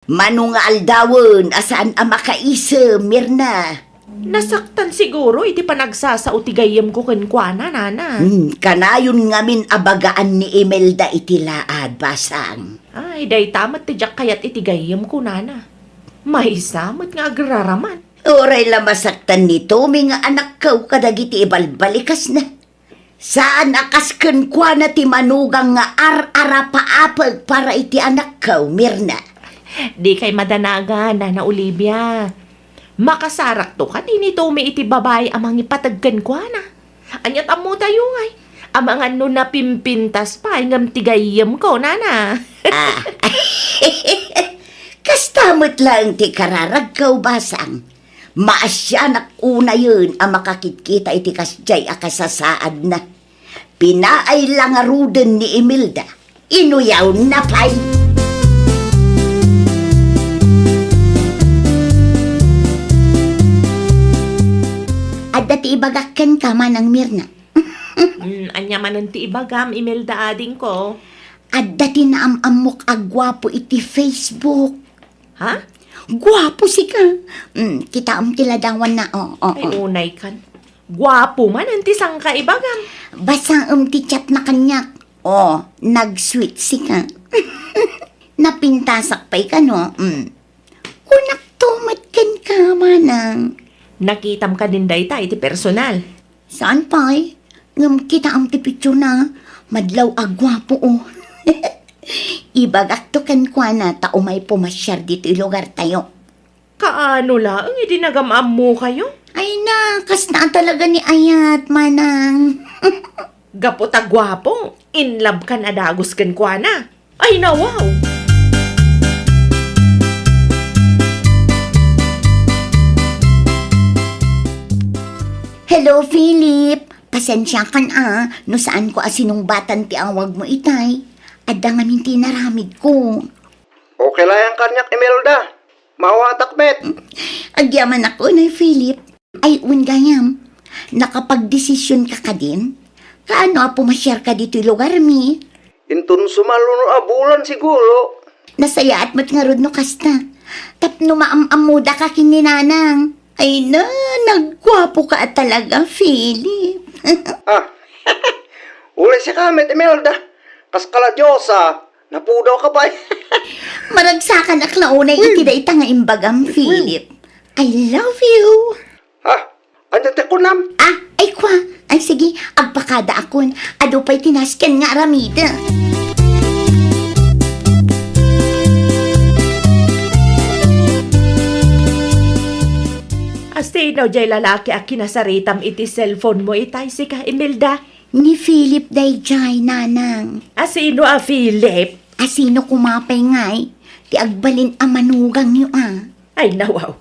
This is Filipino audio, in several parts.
Manungal dawon, asaan ang makaisa, Mirna? Nasaktan siguro, iti panagsasautigayam ko kenkwana, nana. Kanayon ngamin abagaan ni Imelda iti laad, basang. Ay, day tamat ti jak kayat itigayam ko, nana. May samat nga agraraman. Oray la masaktan nito, may nga anak kaw kadagiti ibalbalikas na. Saan akas kenkwa na ti manugang nga ar-ara paapag para iti anak kaw, Mirna? Di kay madanaga, nana Olivia. Makasarak to ka, dinito may iti babae amang ipatagkan ko na. Anyat amo tayo ngay. Amang ano na pimpintas pa, ingam tigayam ko, nana. Kastamot lang ti kararag kaw, basang. Maasyanak una yun ang makakitkita iti kasjay akasasaad na. Pinaay lang aruden ni Imelda. Inuyaw na pay. At dati ibagakan ka man ang Mirna. Anya man ang ti ibagam, Imelda ading ko. At dati na amok agwapo iti Facebook. Ha? Gwapo si ka. Kita tiladawan na. Ay, unay kan. Gwapo man ang tisang ka ibagam. Basta ti chat na kanyak. Nag-sweet si ka. Napintasak pa'y ka, no? Kunak tumat kan ka, manang. Nakitam ka din day ta, iti personal. Saan pa'y? Ngam kita ti picture na. Madlaw agwapo, Ibagak to kan kwa na tao may pumasyar dito lugar tayo. Kaano lang, iti nagamam mo kayo? Ay na, kas na talaga ni Ayat, manang. Gapota gwapo, in love kan adagos kan kwa na. Ay na, wow! Hello, Philip. Pasensya kan no saan ko asinong batan ti awag mo itay. Adda nga minti naramid ko. Okay lang yung kanyak, Imelda. Mawatak, bet. Agyaman ako na, Philip. Ay, gayam. Nakapag-desisyon ka din? Kaano pumasyar ka dito lugar mi? Intun sumalo no abulan siguro. Nasaya at mat nga rod no kasta. Tapno maamamuda ka kininanang. Ay na, nagwapo ka talaga, Philip. Uli si Kamet, Imelda. Kaskala Diyosa, napudaw ka pa. Maragsakan ak launay iti nga imbagam, Philip. I love you. Andiyan te kunam. Ay kwa. Ay sige, agpakada akon. Ado pa'y tinasken nga aramida. Asino jay lalaki a kinasaritam iti cellphone mo itay si ka, Imelda? Ni Philip dayjay, nanang. Asino a Philip? Asino kumapay ngay? Ti agbalin a manugang niyo Ay nawaw.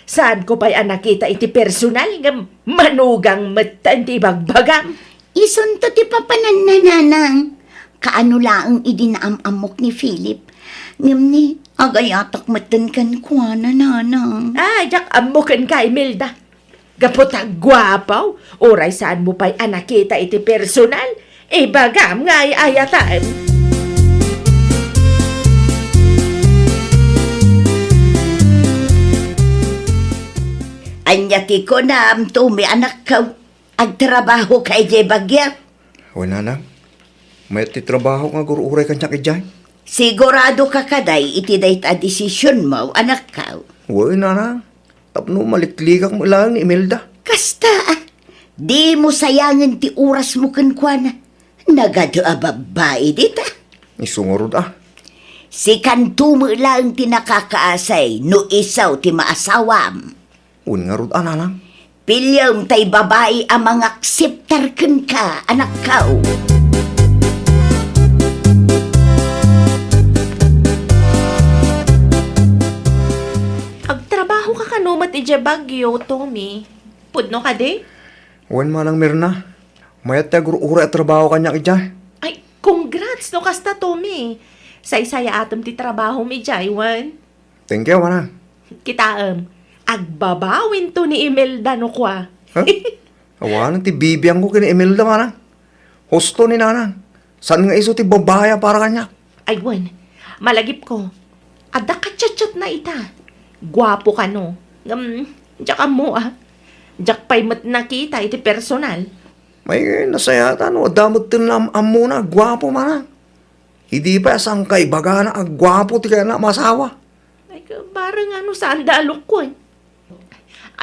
Saan ko pa'y nakita iti personal nga manugang matan ti bagbagam? Ison to ti papanan na nanang. Kaano laang idinaamamok ni Philip. Ngam ni, agayatak matan kan kwa na nanang. Jak amukan ka, Imelda. Gapotag gwapaw. Oray saan mo pa'y nakita iti personal? Bagam nga ayatan. Anyati ko na may anak ka. Agtrabaho kay jay bagya. Wala na. May titrabaho nga guruuray kanyak ijay. Sigurado ka kaday iti dayta desisyon mo, anak ka. Wala na. Tapno malikligak mo lang ni Imelda. Kasta, di mo sayangan ti oras mo kankwana. Nagado a babae dita. Isungurod Si kanto mo lang ti nakakaasay, no isaw ti maasawam. Un nga rod lang. Pilyam tay babae ang mga akseptar ka, anak kao. Agtrabaho ka kanumat iti bagyo, Tommy. Pudno ka di? Wan malang Mirna. Mayat tayo guruuray at trabaho kanyak ijay. Ay, congrats no kasta, Tommy. Say-saya atom ti trabaho mi Jaiwan. Thank you, wana. Kita agbabawin to ni Imelda no kwa. Awanan ti bibiyang ko kini Imelda, wana. Husto ni nanang. Saan nga iso ti babaya para kanyak? Aywan, malagip ko. Ada ka chat na ita. Gwapo ka no. Diyak mo Diyak pa'y mat nakita iti personal. May nasayatan o damot din na amuna, gwapo man. Hindi pa sang kay baga na gwapo ti kaya na masawa. Ay, parang saan dalok ko eh.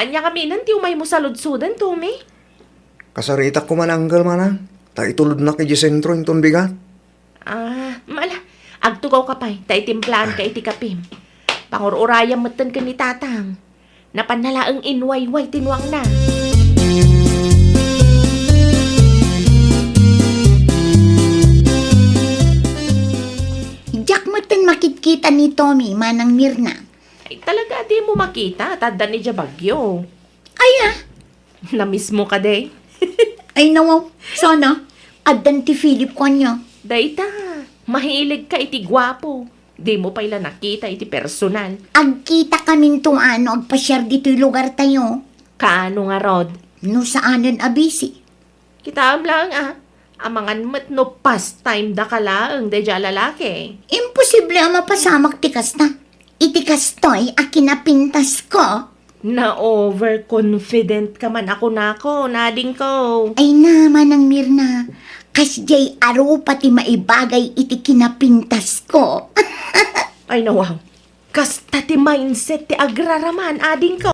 Anya kami nanti umay mo sa ludsudan, Tommy. Kasarita ko mananggal manang. Ta itulod na kay sentro yung bigat. Mala. Agtugaw ka pa'y. Ta itimplaan ka iti kapim. Pangururayang matan ka ni tatang. Napanalaang inwayway tinuang na. Jak mo tin makitkita ni Tommy, manang Mirna. Ay talaga di mo makita. Tada ni Jabagyo. Ay Namiss mo ka day. ay nawaw. Sana, adan ti Philip ko niya. Dayta. Mahilig ka iti gwapo. Di mo pa ila nakita iti personal. Agkita kaming tong agpasyar dito'y lugar tayo. Kaano nga, Rod? No saanan abisi. Kita lang amangan mat no pastime da kalaang da dya lalaki. Imposible ang mapasamak tikas na. Itikas to'y akinapintas ko. Na overconfident ka man ako nako, nading ko. Ay naman ang Mirna. Kasjay aro pati maibagay iti kinapintas ko. Ay nawang, kasta ti mindset ti agraraman, ading ko.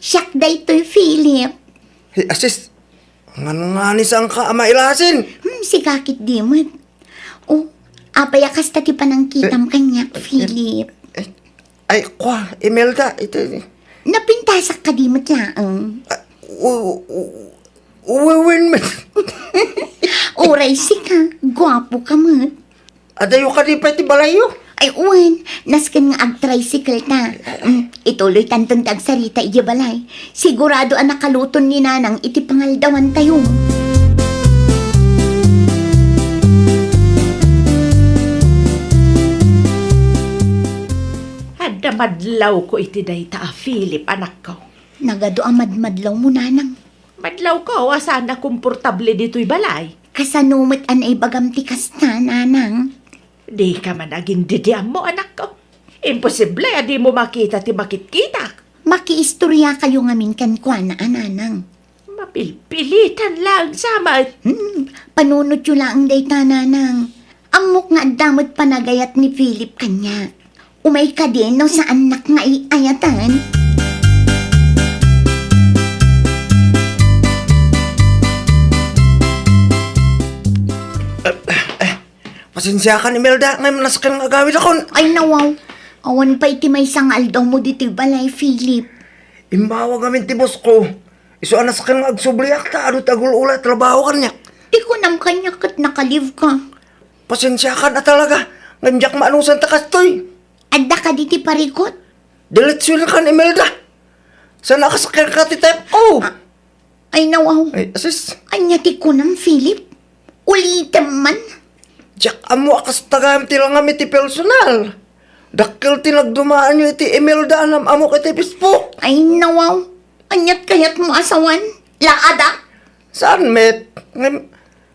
Siyak day to'y Philip. Hey, assist. Nga nisang ka mailasin. Si kakit di mo. Oh, apayakas tati pa ng kitam kanya, Philip. Ay, kwa, Imelda. Ito. Napintasak ka di mo tlaang. Uwawin mo. Oray si ka, gwapo ka mo. Adayo ka di pa iti balayo. Ay, uwan, naskan nga ag-tricycle ta. Ituloy tantong tagsarita iyabalay. Sigurado ang nakaluton ni nanang iti pangaldawan tayo. Hada madlaw ko iti dayta Philip, anak ko. Nagado ang madmadlaw mo nanang. Madlaw ko, sana komportable dito'y balay. Kasanumit an ay bagam tikas na, nanang. Di ka man naging didiam mo, anak ko. Imposible, di mo makita ti makit-kita. Makiistorya kayo ngamin kan kwa na ananang. Pilitan lang samat. Panunot yun lang day tananang. Amok nga damot panagayat ni Philip kanya. Umay ka din no sa anak nga iayatan. Pasensya ka ni Imelda, ngayon nasakyan nga gawin ako. Ay nawaw. Awan pa iti may sangal daw mo dito balay, Philip. Imbawa gamin ti boss ko. Iso anas ka nga agsubliak ta, ano tagul ulat, trabaho ka niya. Di ko nam kanya kat nakalive ka. Pasensya ka na talaga. Nganjak maanusan ta kastoy. Adda ka diti parikot. Diletsyon ka ni Imelda. Sa nakasakyan ka ti type O. Ay nawaw. Ay, asis. Anya ti ko nam, Philip. Ulitam man. Diyak amo akas tagam ti lang kami ti personal. Dakkel ti nagdumaan nyo iti Imelda anam amo kiti pispo. Ay nawaw. Anyat kayat mo asawan. Laada. Saan, met?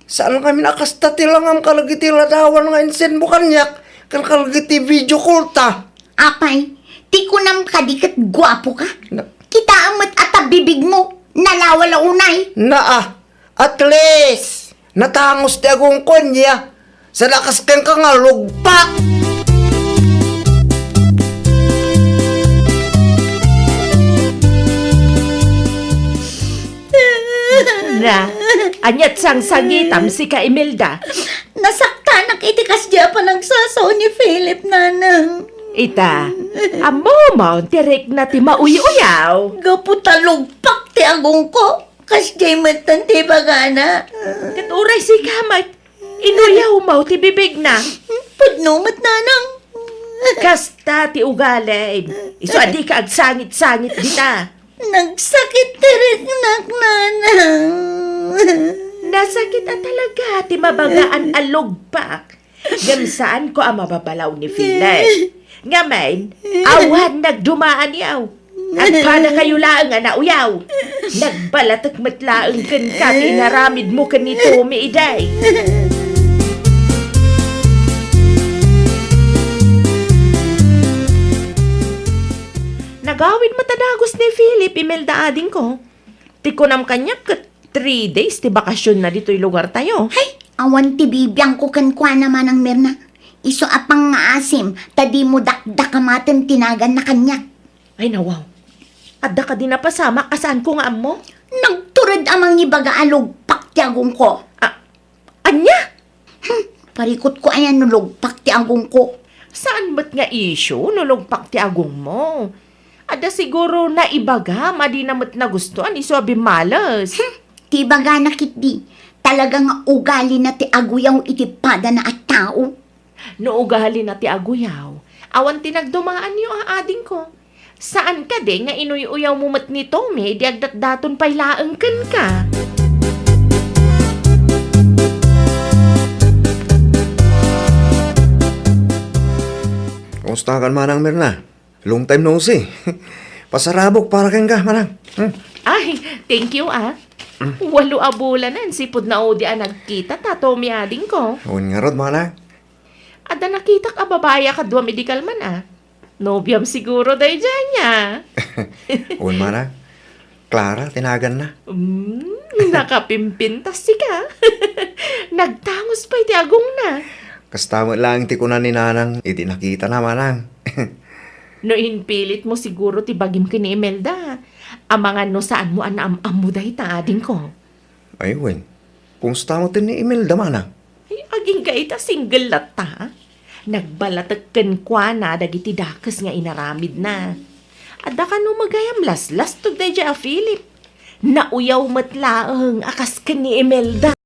Saan kami nakasta ti lang am kalagiti ladawan nga insen mo kanyak. Kan kalagiti video call ta. Apay, ti ko nam kadikat gwapo ka. Na- Kita amat at bibig mo. Nalawala unay. Naa, at least, natangos ti agong konya. Sa nakasken ka nga lugpak. Na, anyat sang sangitam si ka Imelda. Nasaktan ang itikas diya pa nagsasaw ni Philip, nanang. Ita, amo mo, direk na ti mauyaw. Gaputalog pak ti agong ko. Kas jay matan ti bagana. Katuray si kamat, inuyaw mo ti bibig na. Pudnumat, nanang. Kasta ti ugalay. Iso adi ka agsangit-sangit dita. Nagsakit tirik nak, nanang. Nasakit at talaga ti mabagaan alugpak. Gamsaan ko ang mababalaw ni Philip. Ngamen, awan nagdumaan yaw. At para kayo laang nga nauyaw. Nagbalatak matlaang kan ka tinaramid mo kanito umiiday. Nagawid matadagos ni Philip, Imelda ading ko. Ti ko nam kanya kat 3 days ti bakasyon na dito'y lugar tayo. Hay, awan ti bibiyang ko kankwa naman ang Mirna. Iso apang nga asim, tadi mo dakdakamaten tinagan na kanya. Ay nawaw. Adda ka din napasama, kasaan ko nga mo? Nagturad amang ibaga alugpak ti agong ko. Anya? Parikot ko ayan nulugpak ti agong ko. Saan ba't nga issue? Nulugpak ti agong mo. Ada siguro na ibaga, madi namat na gustuan, iso malas. Ti baga nakit di. Talagang ugali na ti aguyaw itipada na at tao. No ugali na ti aguyaw. Awan tinagdumaan niyo ang ading ko. Saan ka de nga inuy-uyaw mo mat ni Tommy, di agdat-daton pa'y laang kan ka. Kumusta ka manang Mirna? Long time no see. Pasarabok para kang ka, manang. Ay, thank you 8 abulanan, sipod na o di nagkita ta Tommy ading ko. Huwag nga rod, manang. Ada nakita ka babaya ka dua medical man Nobyam siguro day dyan niya. Huwag, manang. Clara, tinagan na. Nakapimpintas si ka. Nagtangos pa iti agong na. Kastamot lang ti kunan ni nanang, iti nakita na, manang. No inpilit mo siguro ti bagim ka ni Imelda. Amangan no saan mo anaam mo dahi ta ading ko. Ay, wen. Kumusta mo tin ni Imelda, manang? Ay, aging gaita single lata. Nagbalatagkan kwa na dagiti dakas nga inaramid na. Ada ka no magayam las tug day dya Philip. Nauyaw matlaang akas ka ni Imelda.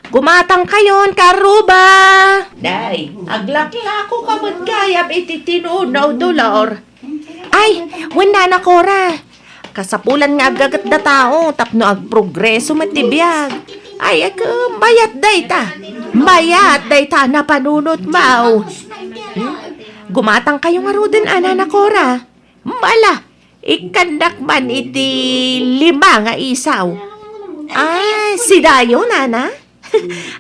Gumatang kayon, karuba! Day, aglakla ko kamot gayab iti tinunaw dolor. Ay, wala na Cora. Kasapulan nga agagat na tao, tapno ag progreso matibiyag. Ay, mayat day ta. Mayat day ta na panunot mau. Gumatang kayo nga rodin, ana na Cora. Mala, ikandak man iti 5 nga isaw. Ay, si Dayo, nana?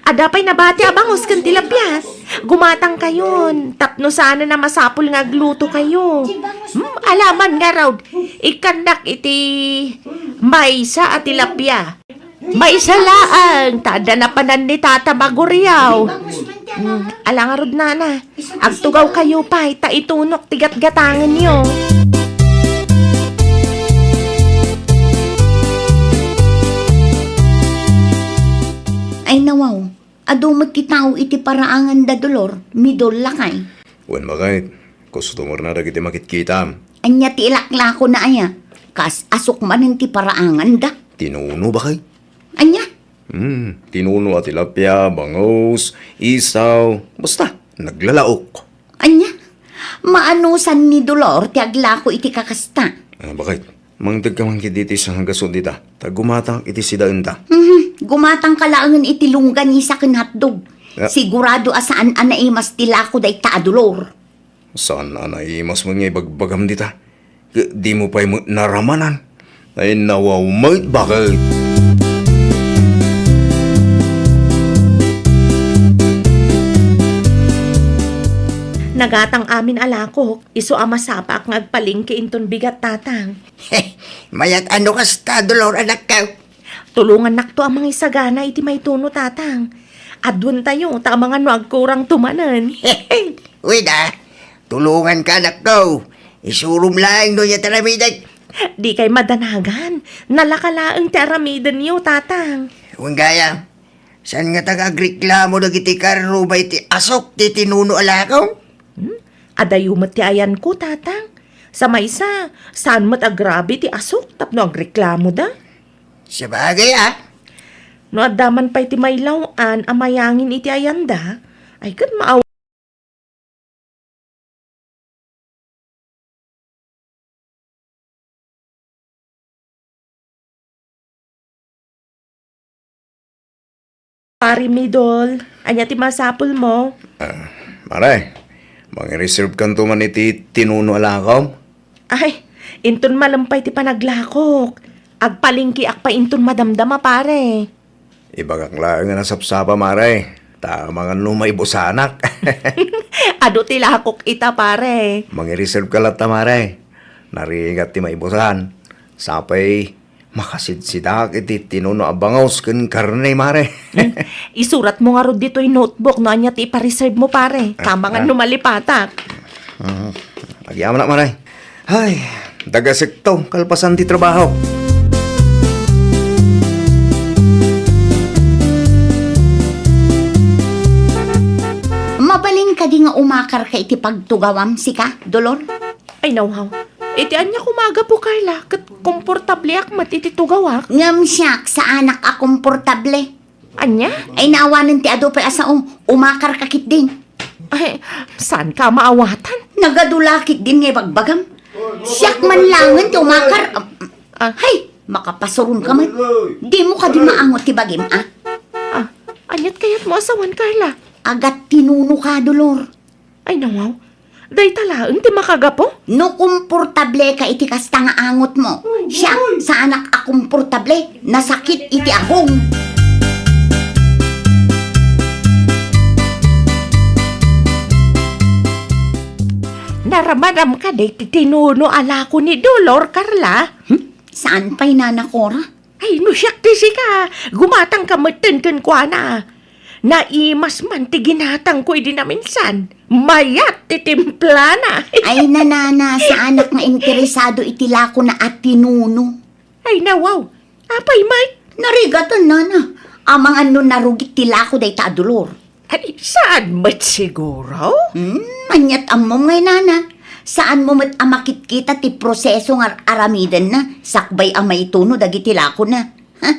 Adapay nabati abangos kan tilapia. Gumatang kayon. Tapno sana na masapul nga gluto kayo. Alaman nga raw. Ikandak iti maysa at tilapia. Maysa laang. Tada na panan ni Tata Maguriyaw. Alang arod nana. Agtugaw kayo pa. Ta itunok tigat-gatangan niyo. Ay nawaw, adumot ti tao iti paraangan da dolor, midol lakay. Wen makait, customer na dagiti makitkita. Anya ti ilakla ko na aya, kas asok man ti paraangan da. Tinuno ba kay? Anya, Tinuno at tilapia, bangos, isaw, basta, naglalaok. anya, maanusan ni dolor ti agla ko iti kakasta. Bakit? Mangdag ka man kititi sa hanggason dita. Tagumatang iti sidaan ta. Gumatang kalaangan iti lunggan ni sa hotdog. Ya. Sigurado asaan anaimas tila ko day ta dolor. Saan na naimas mo nga ibagbagam dita? Di mo pa'y naramanan. Ay nawawmait bakit? Nagatang amin alakok. Iso amasapak nga agpalingki inton bigat tatang. Mayat ano kasta, dolor anak ka? Tulungan nakto ang mga isagana iti may tuno tatang. Adun tayo, ta mga no agkurang tumanan. Uy na, tulungan ka anak ko. Isurum lang doon yung taramidag. Di kay madanagan. Nalakalaang ti aramidan niyo, tatang. Huwag gaya, saan nga taga-agriklamo na giti karo ba iti asok ti tinuno alakaw? Adayumat ti ayan ko, tatang. Sa maysa, saan mat agrabe ti asok, tapno agreklamo da? Sa bagay No adaman pa iti maylawan, amayangin iti ayan da, ay kat maaw. Pari midol, anya ti masapul mo. Maray, reserve kan man iti tinuno alakaw. Ay, inton malampay ti panaglakok. Agpalingki akpa inton madamdama pare. Ibagak lang nga nasapsapa, maray. Tama nga lumaibosanak. Ado ti lakok ita pare. Reserve ka lang maray. Narigat ti maibosan. Sapay, makasidsidak iti tinuno abangaws kan karne, mare. Isurat mo nga ro dito yung notebook no anya ti ipareserve mo pare. Tama nga numalipatak. Agyaman na, maray. Ay, dagasekto, kalpasan ti trabaho. Mabaling ka di nga umakar ka iti pagtugawam si ka, dolor. Ay nawhaw. Iti anya kumaga po Carla. Kat komportable ak matititugawak. Ngam siyak sa anak a komportable. Anya? Ay naawanan ti ado pa asaong umakar kakit din. Ay, saan ka maawatan? Nagadulakit din nga bagbagam. Siyak man langan ti umakar. Hay, makapasurun ka man. Di mo ka di maangot ti bagim, ah. Anyat kayat mo asawan Carla. Agat tinuno ka, dolor. Ay nawaw. Day talaang ti makagapo? No komportable ka iti kasta nga angot mo. Siya, sa anak a komportable, nasakit iti agong. Naramadam ka day ti tinuno alako ni Dolor, Carla. Saan pa'y nanakora? Ay, no siyak ti sika. Gumatang ka matintin ko na. Naimas man ti ginatang ko di na minsan. Mayat ti timpla na. Ay nanana, sa anak nga interesado itilako na at tinuno. Ay nawaw. Apay may. Narigatan nana. Amang ano narugit tilako day ta dolor. Ay, saan mat siguro? Manyat amom ngay nana. Saan mo mat amakit kita ti proseso nga aramidan na. Sakbay ang maituno dagiti lako na. Ha?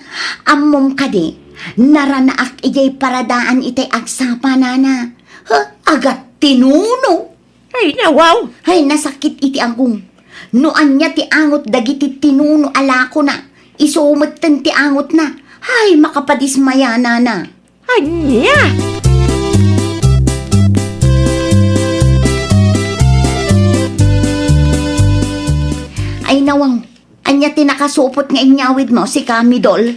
Amom ka di. Naranaak ijay paradaan itay agsapa nana. Ha, agat tinuno. Ay, nawaw. Hay, nasakit iti agum. Noan niya ti angot dagiti tinuno alako na. Isumatan ti angot na. Hay, makapadismaya nana. Anya. Ay nawang, anya tinakasupot nga inyawid mo si Kamidol.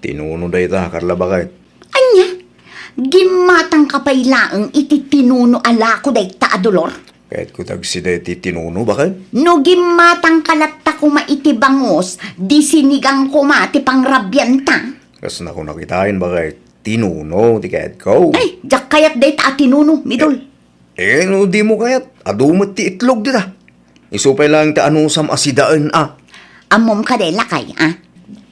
Tinuno day ta, Karla bakit? Anya, gimatang kapaylaang iti tinuno alako day taadolor. Kahit ko tagsiday ti tinuno bakit? No gimatang kalatta ko maitibangos, di sinigang ko mati pangrabyanta. Kas na ko nakitain bakit? Tinuno, ti kahit ko. Ay, jak kayat day ta tinuno, Midol. No di mo kayat. Adumat ti itlog dita. Isupay lang ti anusam asidaan Amom ka day lakay, ah.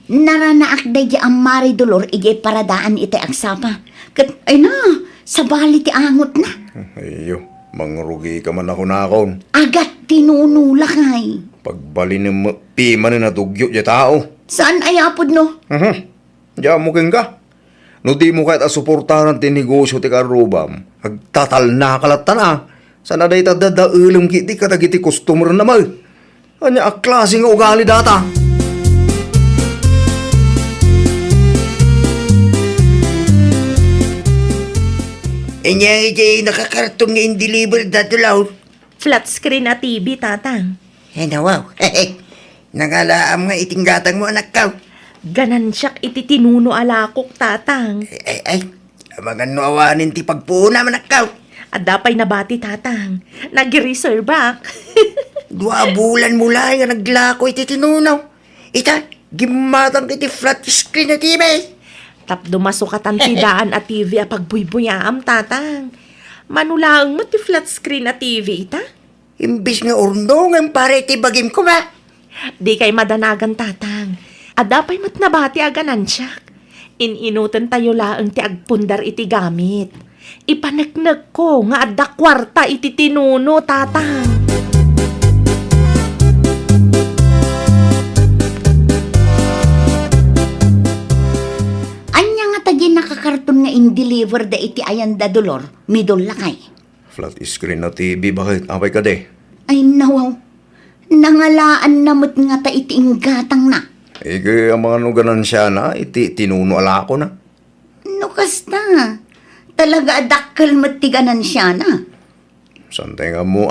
Naranaak day di ang mari dolor ijay paradaan iti agsapa. Kat, ay na, sabali ti angot na. Ayo, mangrugi ka man ako nakon. Agat tinuno lakay. Pagbali ni pima na natugyo di tao. Saan ay apod no? Diyan mo king ka. No di mo kahit asuportahan ti negosyo ti karubam. Agtatal na kalatan Sana day tadadaulam kiti katagiti customer naman. Anya klase nga ugali data. Inya iti nakakartong nga in-deliver datulaw. Flat screen na TV, tatang. Wow. Nangalaam nga itinggatang mo anak ka. Ganan siyak iti tinuno alakok, tatang. Ay, mga nuawanin ti pagpuna manak ka. At dapay nabati, tatang. Nag-reserve back. 2 bulan mula nga naglako iti tinunaw. Ita, gimatang iti flat screen na TV. Tap dumasukatan ti daan at TV a pagbuybuyaam, tatang. Manulaang mo ti flat screen na TV, ita? Imbis nga urnongan pare iti bagim ko ba? Di kay madanagan, tatang. At dapay mat nabati aganan siyak. Ininutan tayo laang ti agpundar iti gamit. Ipanagnag ko nga adda kwarta iti tinuno, tatang. Anya nga tagi nakakarton nga in-deliver da iti ayan da dolor, Midol lakay. Flat screen na TV bakit? Apay ka de. Ay nawaw, nangalaan namot nga ta iti inggatang na. Ike ang mga nuganan siya na, iti tinuno ala ko na. No kasta, talaga adakkel matiganan siya na. Santay nga mo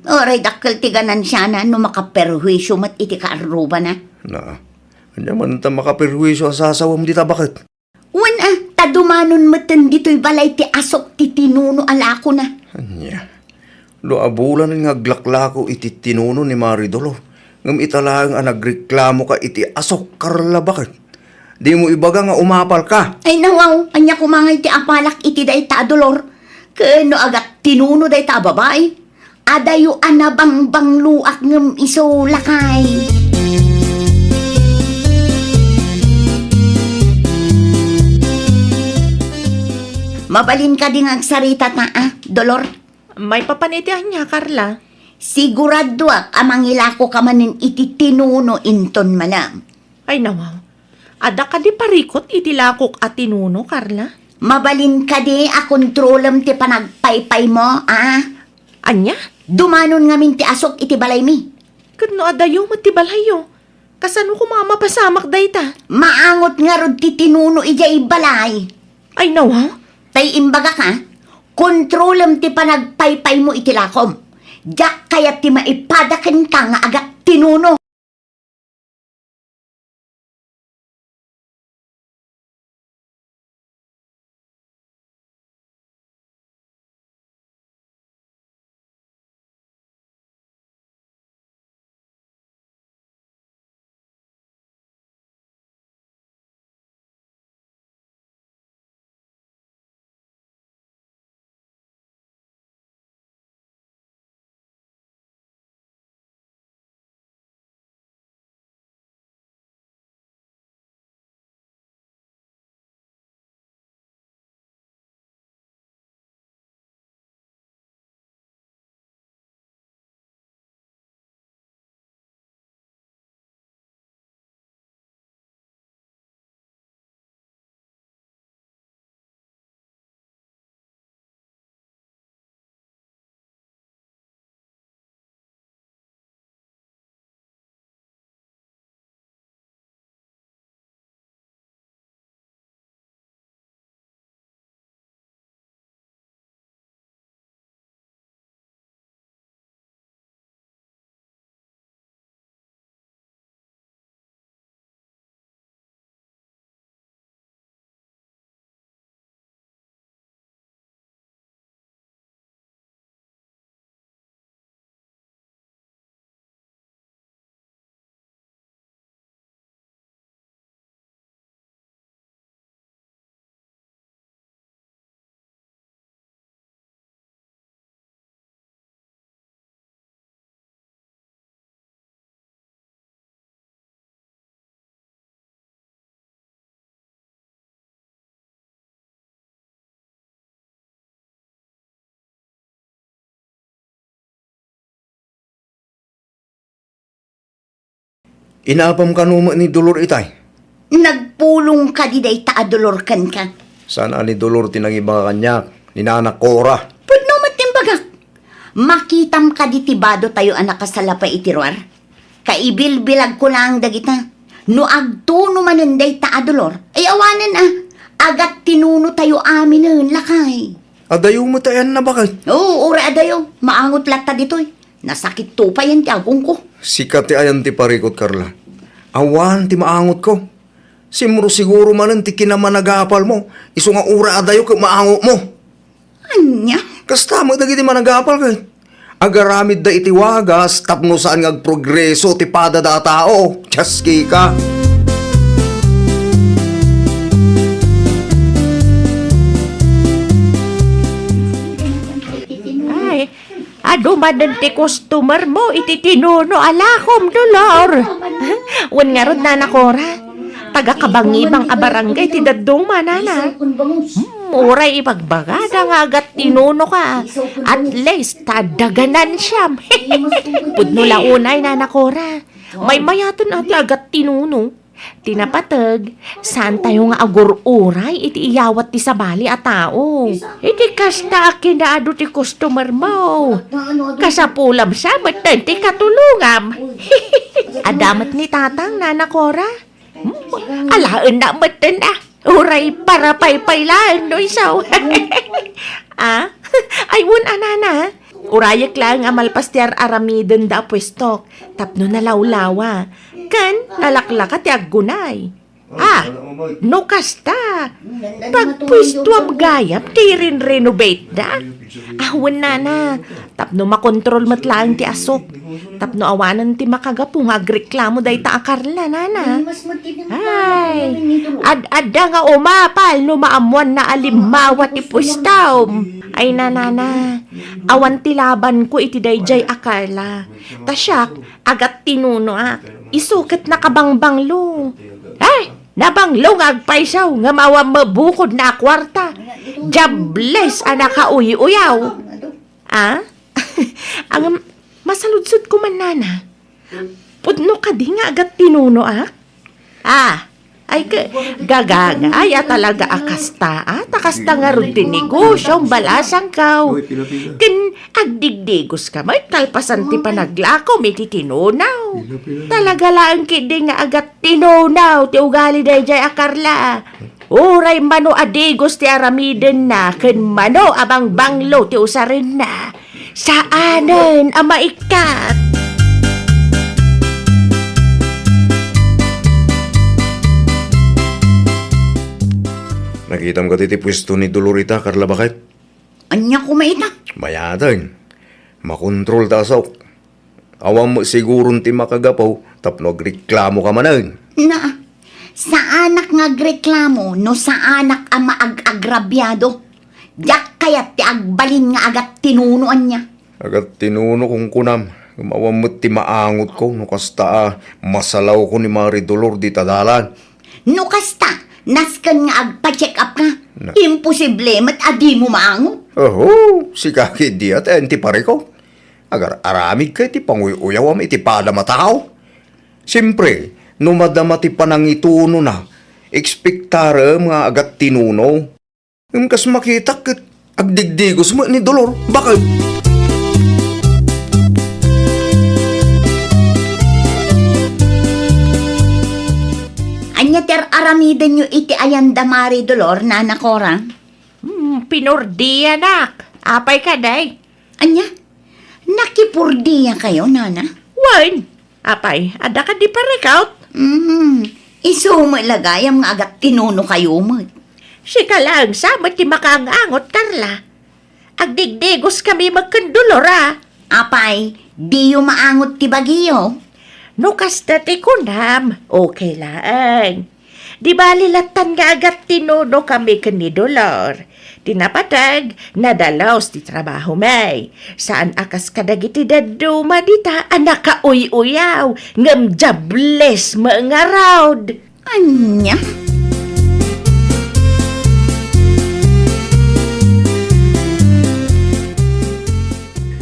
Oray dakkel tiganan siya na no makaperwisyo mat iti kaaruba na. Na, kanya man ta makapirwisyo sa asawam dita bakit? Wan tadumanon matan dito'y balay ti asok ti tinuno alako na. Anya, do abulan nga glaklako iti tinuno ni Maridolo. Ngam italang nagreklamo ka iti asok Karla bakit? Di mo ibaga nga umapal ka. Ay nawaw, anya kumangay ti apalak iti day ta dolor. Kano agat tinuno day ta babae. Adayo anabang bangluak ngem iso lakay. Mabalin ka ding agsarita ta dolor. May papanitihan niya, Carla. Sigurado amang ilako ka manin iti tinuno inton manam. Ay nawaw. Ada ka di parikot iti lakok at tinuno, Carla. Mabalin ka di kontrolam ti panagpaypay mo, Anya? Dumanon ngamin ti asok iti balay mi. Kano adayo matibalayo. Kasano ko mga mapasamak dayta? Maangot nga rod ti tinuno ijay balay. Ay nawaw. Tay imbaga ka, kontrolam ti panagpaypay mo iti lakom. Diyak kaya ti maipadakan ka nga agat tinuno. Inapam ka numa ni Dolor itay. Nagpulong ka di day taadolor kan ka. Sana ni Dolor tinangibang kanyak, ni Nana Cora. Pudno matimbagak. Makitam ka di tibado tayo anak kasalapa itiruar. Kaibilbilag ko lang dagita. No agtuno manunday taadolor. Ay awanan agat tinuno tayo amin lakay. Adayo mo tayan na bakit? Oo, ora adayo. Maangot lata ditoy. Nasakit to pa yan ti agong ko. Sikat ti ayan ti parikot, Carla. Awan ti maangot ko. Simuro siguro manan ti kinamanagapal mo. Iso nga ura adayo ka maangot mo. Anya? Kasta mo dagiti managapal ka. Agaramid da iti wagas, tapno saan nga progreso ti pada da tao. Tsaski ka. Ay, adumanan ti customer mo, iti tinuno alakom, Dolor. Wan nga ron, Nana Cora. Taga-kabangibang abarangay, ti dadong manana. Uray ipagbagada nga agat tinuno ka. At least, tadaganan siyam. Pudno lang unay, Nana Cora. May mayatan ati agat tinuno. Tinapatag, saan tayo nga agur-uray, iti iyawat ti sabali a tao. Iti kasta kinaado ti customer mo. Kasapulam siya, matan ti katulungam. Adamat ni tatang, Nana Cora. Alaan na matan uray para paypaylaan no isaw. Ayun, anana. Urayak lang amalpastiar aramiden da pwestok. Tapno na lawlawa. Kan, nalaklaka ti aggunay. No kasta. Pagpwisto am gayap, ti rin-renovate da. Awan na. Tapno makontrol matlaan ti asok. Tapno awanan ti makagapong agreklamo day ta akarla, nana. Ay, ad-adda nga umapal no maamuan na alimawa ti pwistaw. Ay, nanana. Awan ti laban ko iti dayjay akarla. Tasyak, agat tinuno isukat na kabangbanglo. Ay, nabanglo nga agpaisaw nga mawa mabukod na kwarta. Jables anak ka uyaw. Ang masaludsod ko man, nana. Pudno ka di nga agat tinuno ay gagangay talaga akasta takasta nga rin tinegosyo balasang kaw. Kin agdigdigos ka may talpasan ti panaglako may titinunaw. Talaga lang kidi nga agat tinunaw ti ugali dayjay akarla. Uray mano adigos ti aramiden na ken mano abang banglo ti usarin na. Saanen ang maikat? Nakitam ka titi pwesto ni Dolorita, Carla, bakit? Anya ko maita. Mayatan. Makontrol tasok. Awam mo sigurong ti makagapaw, tapno agreklamo ka manan. Na, sa anak nga agreklamo, no sa anak ang maag-agrabyado. Yak kaya ti agbalin nga agat tinunuan niya. Agat tinuno kong kunam. Awam mo ti maangot ko, no kasta masalaw ko ni Mari Dolor di tadalan. No kasta, naskan nga agpa-check up ka. Imposible mat adi mo maangot. Si kaki di at enti pare ko. Agar aramig ka iti panguyaw am iti pada matakaw. Siyempre, no madama ti panangituno na, ekspektara mga agat tinuno. Kas makita kat agdigdigos mo ni Dolor. Bakit? Anya ter aramidan nyo iti ayanda Mari Dolor, Nana Cora. Pinurdiya nak. Apay ka day. Anya? Nakipurdiya kayo, Nana? Wan. Apay, ada ka di pa rekaut. Isumo lagayam nga agat tinuno kayo mo. Sika lang, samot ti makaangangot, Carla. Agdigdigos kami magkandulor, Apay, di yung maangot ti bagiyo. No kasta ti kunam, okay lang. Di balilatan nga agat tinuno kami kanidolor. Tinapatag, nadalaos ti trabaho may. Saan akas kadagiti daduma dita, anak ka uy-uyaw, ngam jables mga raud. Anya?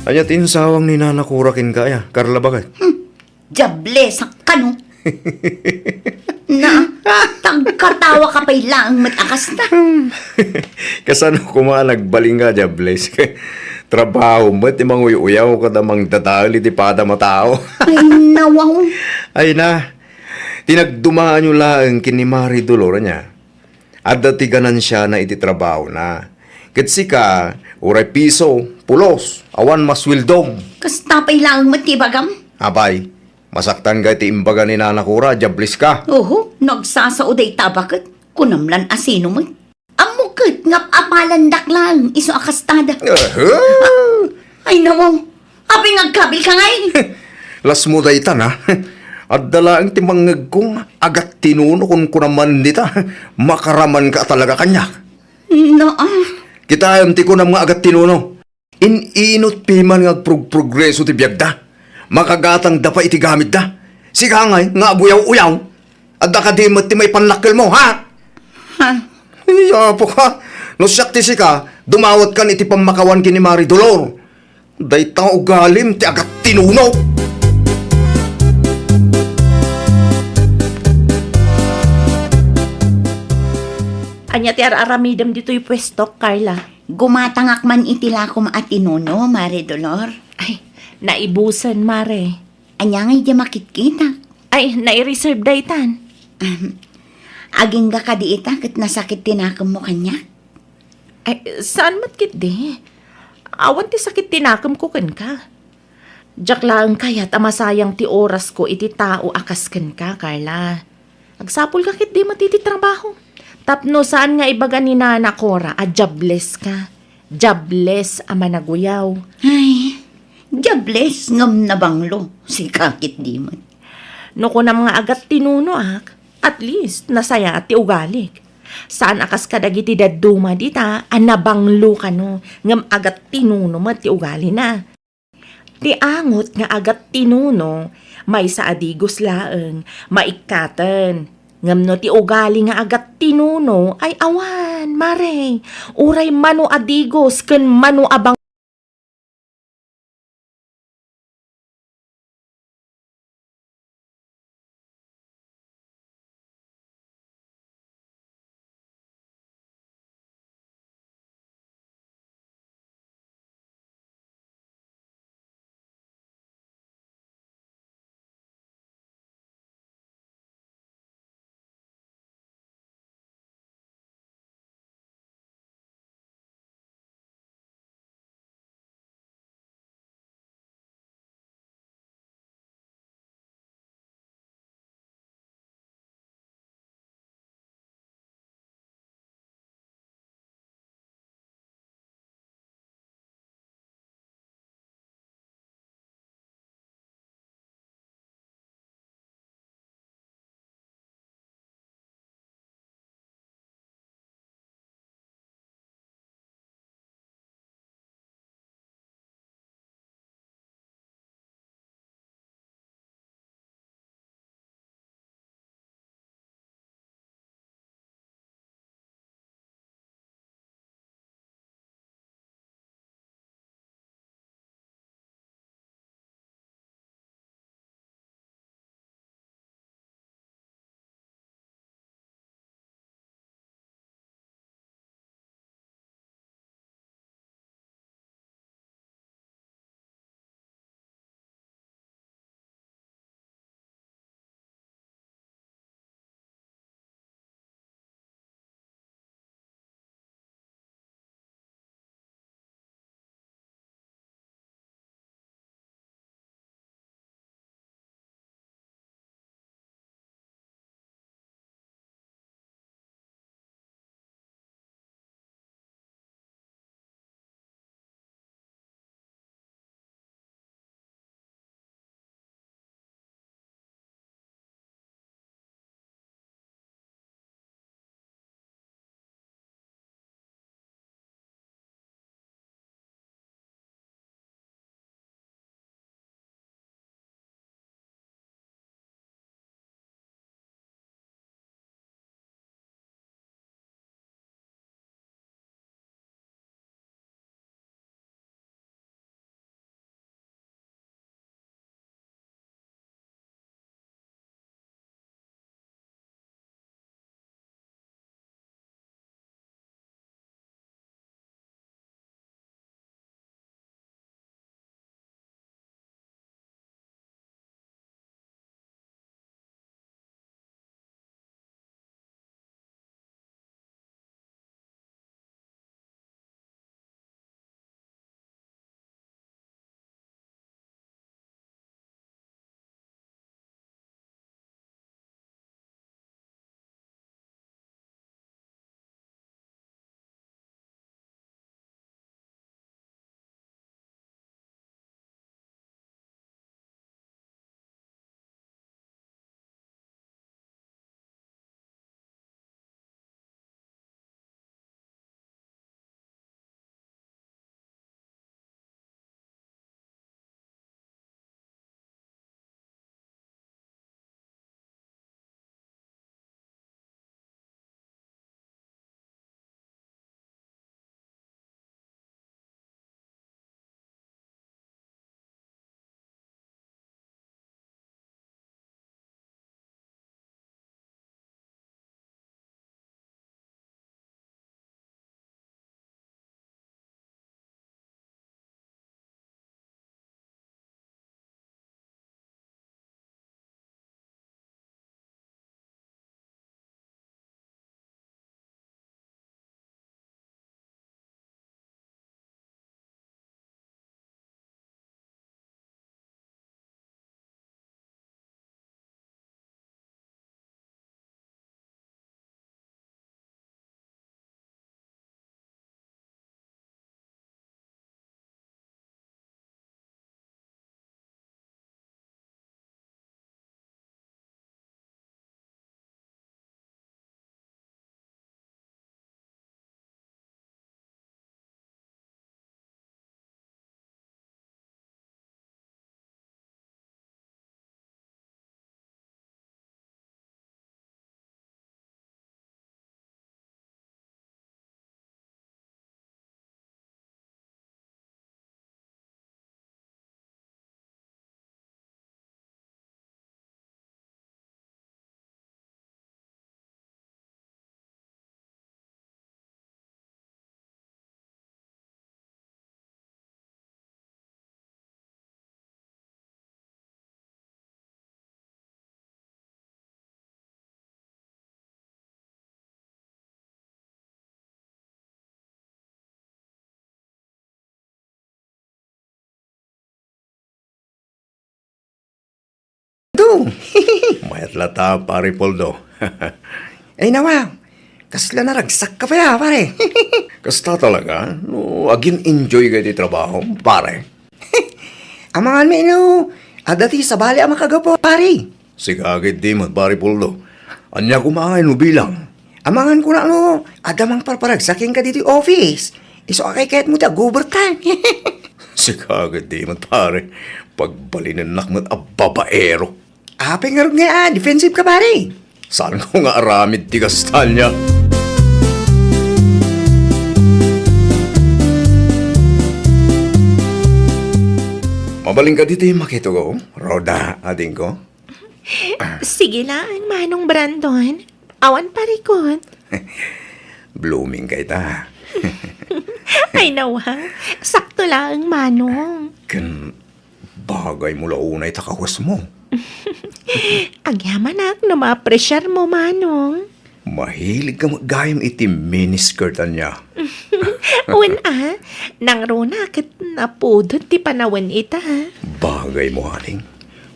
Anya tinsawang ni Nana Kurakin kaya, Carla, bakit? Jable sa kano. Na, tagkatawa ka pa lang matakas na. Kasano ko mga nagbaling nga, Jables. Trabaho mo, ti manguyaw ka damang dadali, ti pada matao. Ay, nawaw. Ay na, tinagdumaan nyo lang kini Mari Dolor niya. At datiganan siya na iti trabaho na. Katsi ka, uray piso, pulos, awan maswildom. Kasta pa lang matibagam. Abay, masaktan ka iti imbaga ni Nanakura, Jables ka. Oho, nagsasauday tabakit. Kunamlan asino mo. Amukit ngap apalandak lang. Iso akastada. Ay, nawaw. Aping agkabil ka ngay. Las mo daytan ha. At dala ang timangag kong agat tinuno kung kunaman dita. Makaraman ka talaga kanya. No, Kita ayam ti ko ng mga agat tinuno. Inot piman nga progreso ti biyag da. Makagatang da pa iti gamit da. Sika ngay, nga buyaw-uyaw. At da ka di mo ti may panlakil mo, ha? ha? Iya po ka. No siyak ti sika, dumawat kan iti pamakawan kini Mari Dolor. Day tao galim ti agat tinuno. Anya ti aramidam dito'y pwesto, Carla. Gumatangak man itila ko maatinuno, Mare Dolor. Ay, naibusan, Mare. Anya ngay di makitkita. Ay, nai-reserve daytan. Aging ga ka di ita, kat nasakit tinakam mo kanya. Ay, saan matkit di? Awan ti sakit tinakam ko kan ka. Diyak lang kaya't amasayang ti oras ko iti tao akas kan ka, Carla. Agsapol ka kit di matiti trabaho. Tapno saan nga ibaga ni Nana Cora, jobless ka. Jobless ama naguyaw. Ay, diables ngam na banglo. Si kakit di man. No ko na mga agat tinuno at least nasaya at ti ugalik. Saan akas kadagiti daduma dita, anabanglo ka no, ngam agat tinuno mo ti ugali na. Ti angot nga agat tinuno, may sa adigos laeng, maikatan. Ngam no ti ugali nga agat tinuno, ay awan, mare, uray mano adigos, ken mano abang mo. Mayat lata, pare Poldo. Ay nawa, kasla naragsak ka pa ya, pare. Kasta talaga, no, agin enjoy kayo di trabaho, pare. Amangan may no, adati sa bali ang makagapo, pare. Sigagit di mat, pare Poldo. Anya kumangay no bilang. Amangan ko na no, adamang parparagsakin ka dito office. Iso akay kahit mo ta, overtime. Sigagit di mat, pare. Pagbalinan mat ababaero. Apeng nga rin nga, defensive ka, pare. Saan ko nga aramid ti kastal niya? Mabaling ka dito yung makito ko, Roda, ating ko. Sige lang, Manong Brandon. Awan parikot. Blooming kay ta. Ay nawa, sakto lang, Manong. Kan bagay mo launay takawas mo. Ang yaman ak, na ma-pressure mo, Manong. Mahilig ka maggayam iti miniskirtan niya. Uwan nang rona kat napudot ti panawan ita, ha? Bagay mo, haning.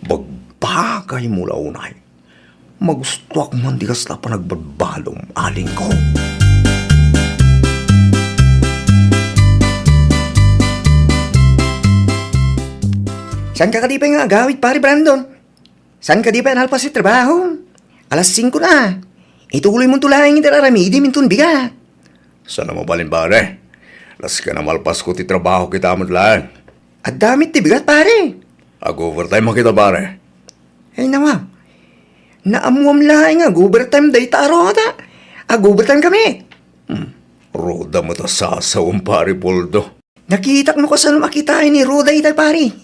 Bagbagay mo launay. Magusto ako man di kasla pa nagbadbalong aling ko. Saan ka di pa nga agawit, pare Brandon? Saan ka di pa nalpas sa trabaho? Alas 5 na. Ituloy mong tulaing itararamidi mintun bigat. Sana mabalin, pare. Las ka na malpas ko ti trabaho kita mo lang. At damit ti bigat, pare. Ag-overtime makita, pare. Ay nawa, naamuam lahay nga, overtime day taro ta. Overtime kami. Roda mo ta sasawang, pare Poldo. Nakita mo ko saan makitain ni Roda itay, pare.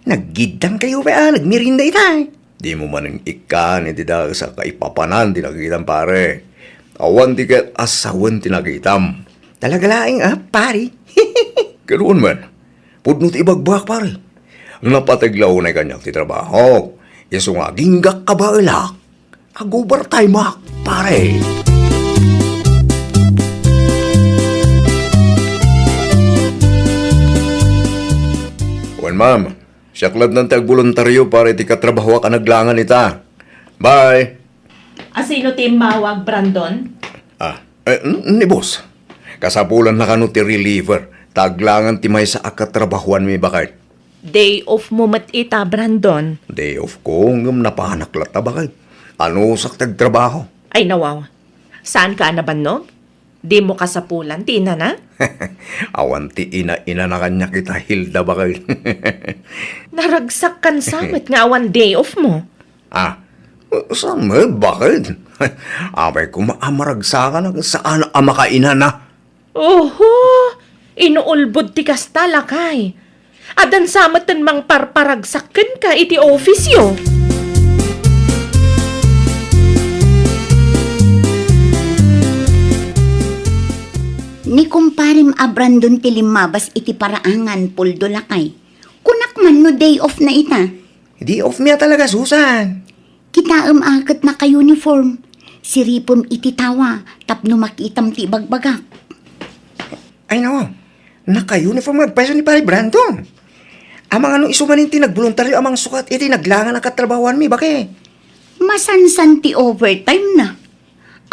Naggidang kayo pa, nagmirinda itay. Di mo man ang ikan, hindi dahil sa kaipapanan, tinakitam, pare. Awan tiket asawan tinakitam. Talaga laing, pare. Ganoon man, pudno ti ibagbak, pare. Napatiglaw na kanyang ti trabaho. Iso nga, ginggak ka ba ilak? Ag-overtime mak, pare. Wan, ma'am. Siyaklad ng tag-voluntaryo para iti katrabaho ka naglangan ita. Bye! Asino ti mawag, Brandon? Ni boss. Kasapulan na kano ti reliever. Taglangan ti may sa akatrabahuan mi bakit. Day off mo mat ita, Brandon. Day off ko, ngam napanaklat na bakit. Ano sak tagtrabaho? Ay nawaw, saan ka nabannog? Di mo kasapulan, tina na? Awan ti ina-ina na kanya kita Hilda bakit. Naragsak kan samit nga awan day off mo. Saan mo? Bakit? Abay ko maamaragsakan na saan ang makaina na. Oho, inuulbod ti kasta lakay. Adan samatan mang parparagsakan ka iti office yo. Ni kumparim Brandon ti limabas iti paraangan, Poldo lakay. Kunak man no day off na ita. Di off miya talaga, Susan. Kita akat na ka-uniform. Siripom iti tawa, tapno makitam ti bagbagak. Ay nawa, naka-uniform nagpaiso ni pare Brandon. Amang ano isumanin ti nagboluntaryo amang sukat iti naglangan ang katrabawan mi, bakit? Masansan ti overtime na.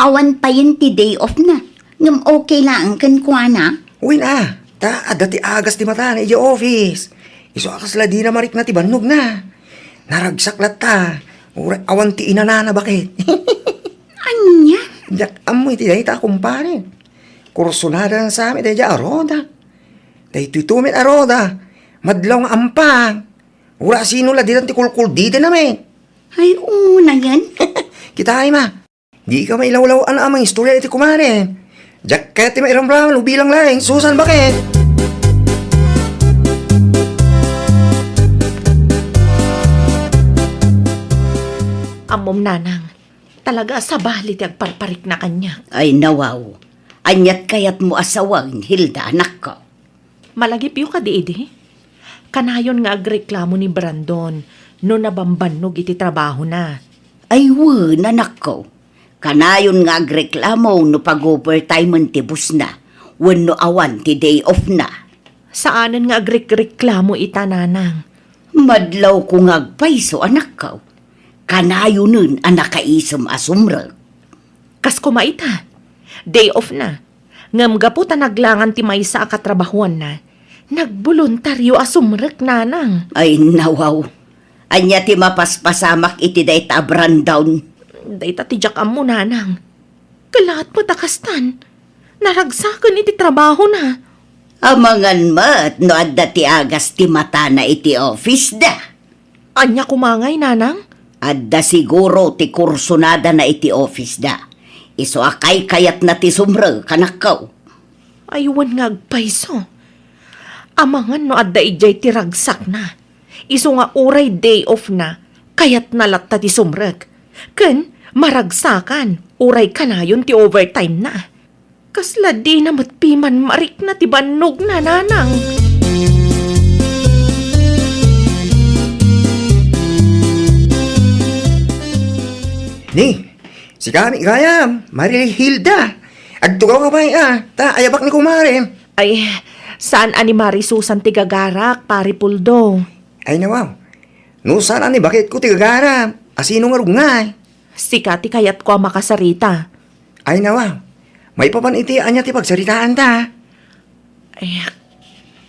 Awan pa yun ti day off na. Ngam okay lang kan kuana. Uy na, dati agas ti mata na iya office. Iso akasla di na marik na ti bannog na. Naragsaklat ta. Awan ti inanana, bakit? Anya? Jak amoy ti dahi ta kumpare. Kursunada na sa amin dahi aroda. Dahi tuitumit aroda. Madlaw nga ampang. Ura sino la di ti kulkul di din namin. Ay, una yan. Kita ay ma. Di ka mailawlaw ang amang istorya iti kumare. Jak kaya ti mairamraman ubilang laing. Susan, bakit? Amom nanang, talaga sa balit yung parparik na kanya. Ay, nawaw. Anyat kayat mo asawang, Hilda, anak ko. Malagip yung kadiidi. Kanayon nga agreklamo ni Brandon no nabambanog iti trabaho na. Ay, anak ko. Kanayon nga agreklamo no pag-overtime ti bus na. Wano awan ti day off na. Saanan nga agreklamo ita nanang? Madlaw ko nga agpaiso, anak ko. Kanayo nun ang nakaisam asumra. Kas kumaita. Day off na. Ngam gaputa naglangan ti maysa a katrabahuan na. Nagboluntaryo asumrek nanang. Ay nawaw. Anya ti mapaspasamak iti day tabran down. Dayta ti jakam mo nanang. Kalaat mo takastan. Naragsakan iti trabaho na. Amangan mat no adda ti agas ti mata na iti office da. Anya kumangay nanang? Adda siguro ti kursunada na iti office da. Iso akay kayat na ti sumra kanakaw. Aywan nga agpaiso. Amangan no adda ijay ti ragsak na. Iso nga uray day off na. Kayat nalatta ti sumrek. Ken maragsakan. Uray kanayon ti overtime na. Kasla di na matpiman marik na ti bannog na nanang. Ni, si kami gayam, Marilhilda. Agtugaw ka ba ta ayabak ni kumare. Ay, saan ani Marisusan ti gagarak, pari Puldo? Ay nawaw, no saan ani bakit ko tigagara, asino nga rugngay. Sika ti kayat ko makasarita. Ay nawaw, may papaniti anya ti pagsaritaan ta. Ay,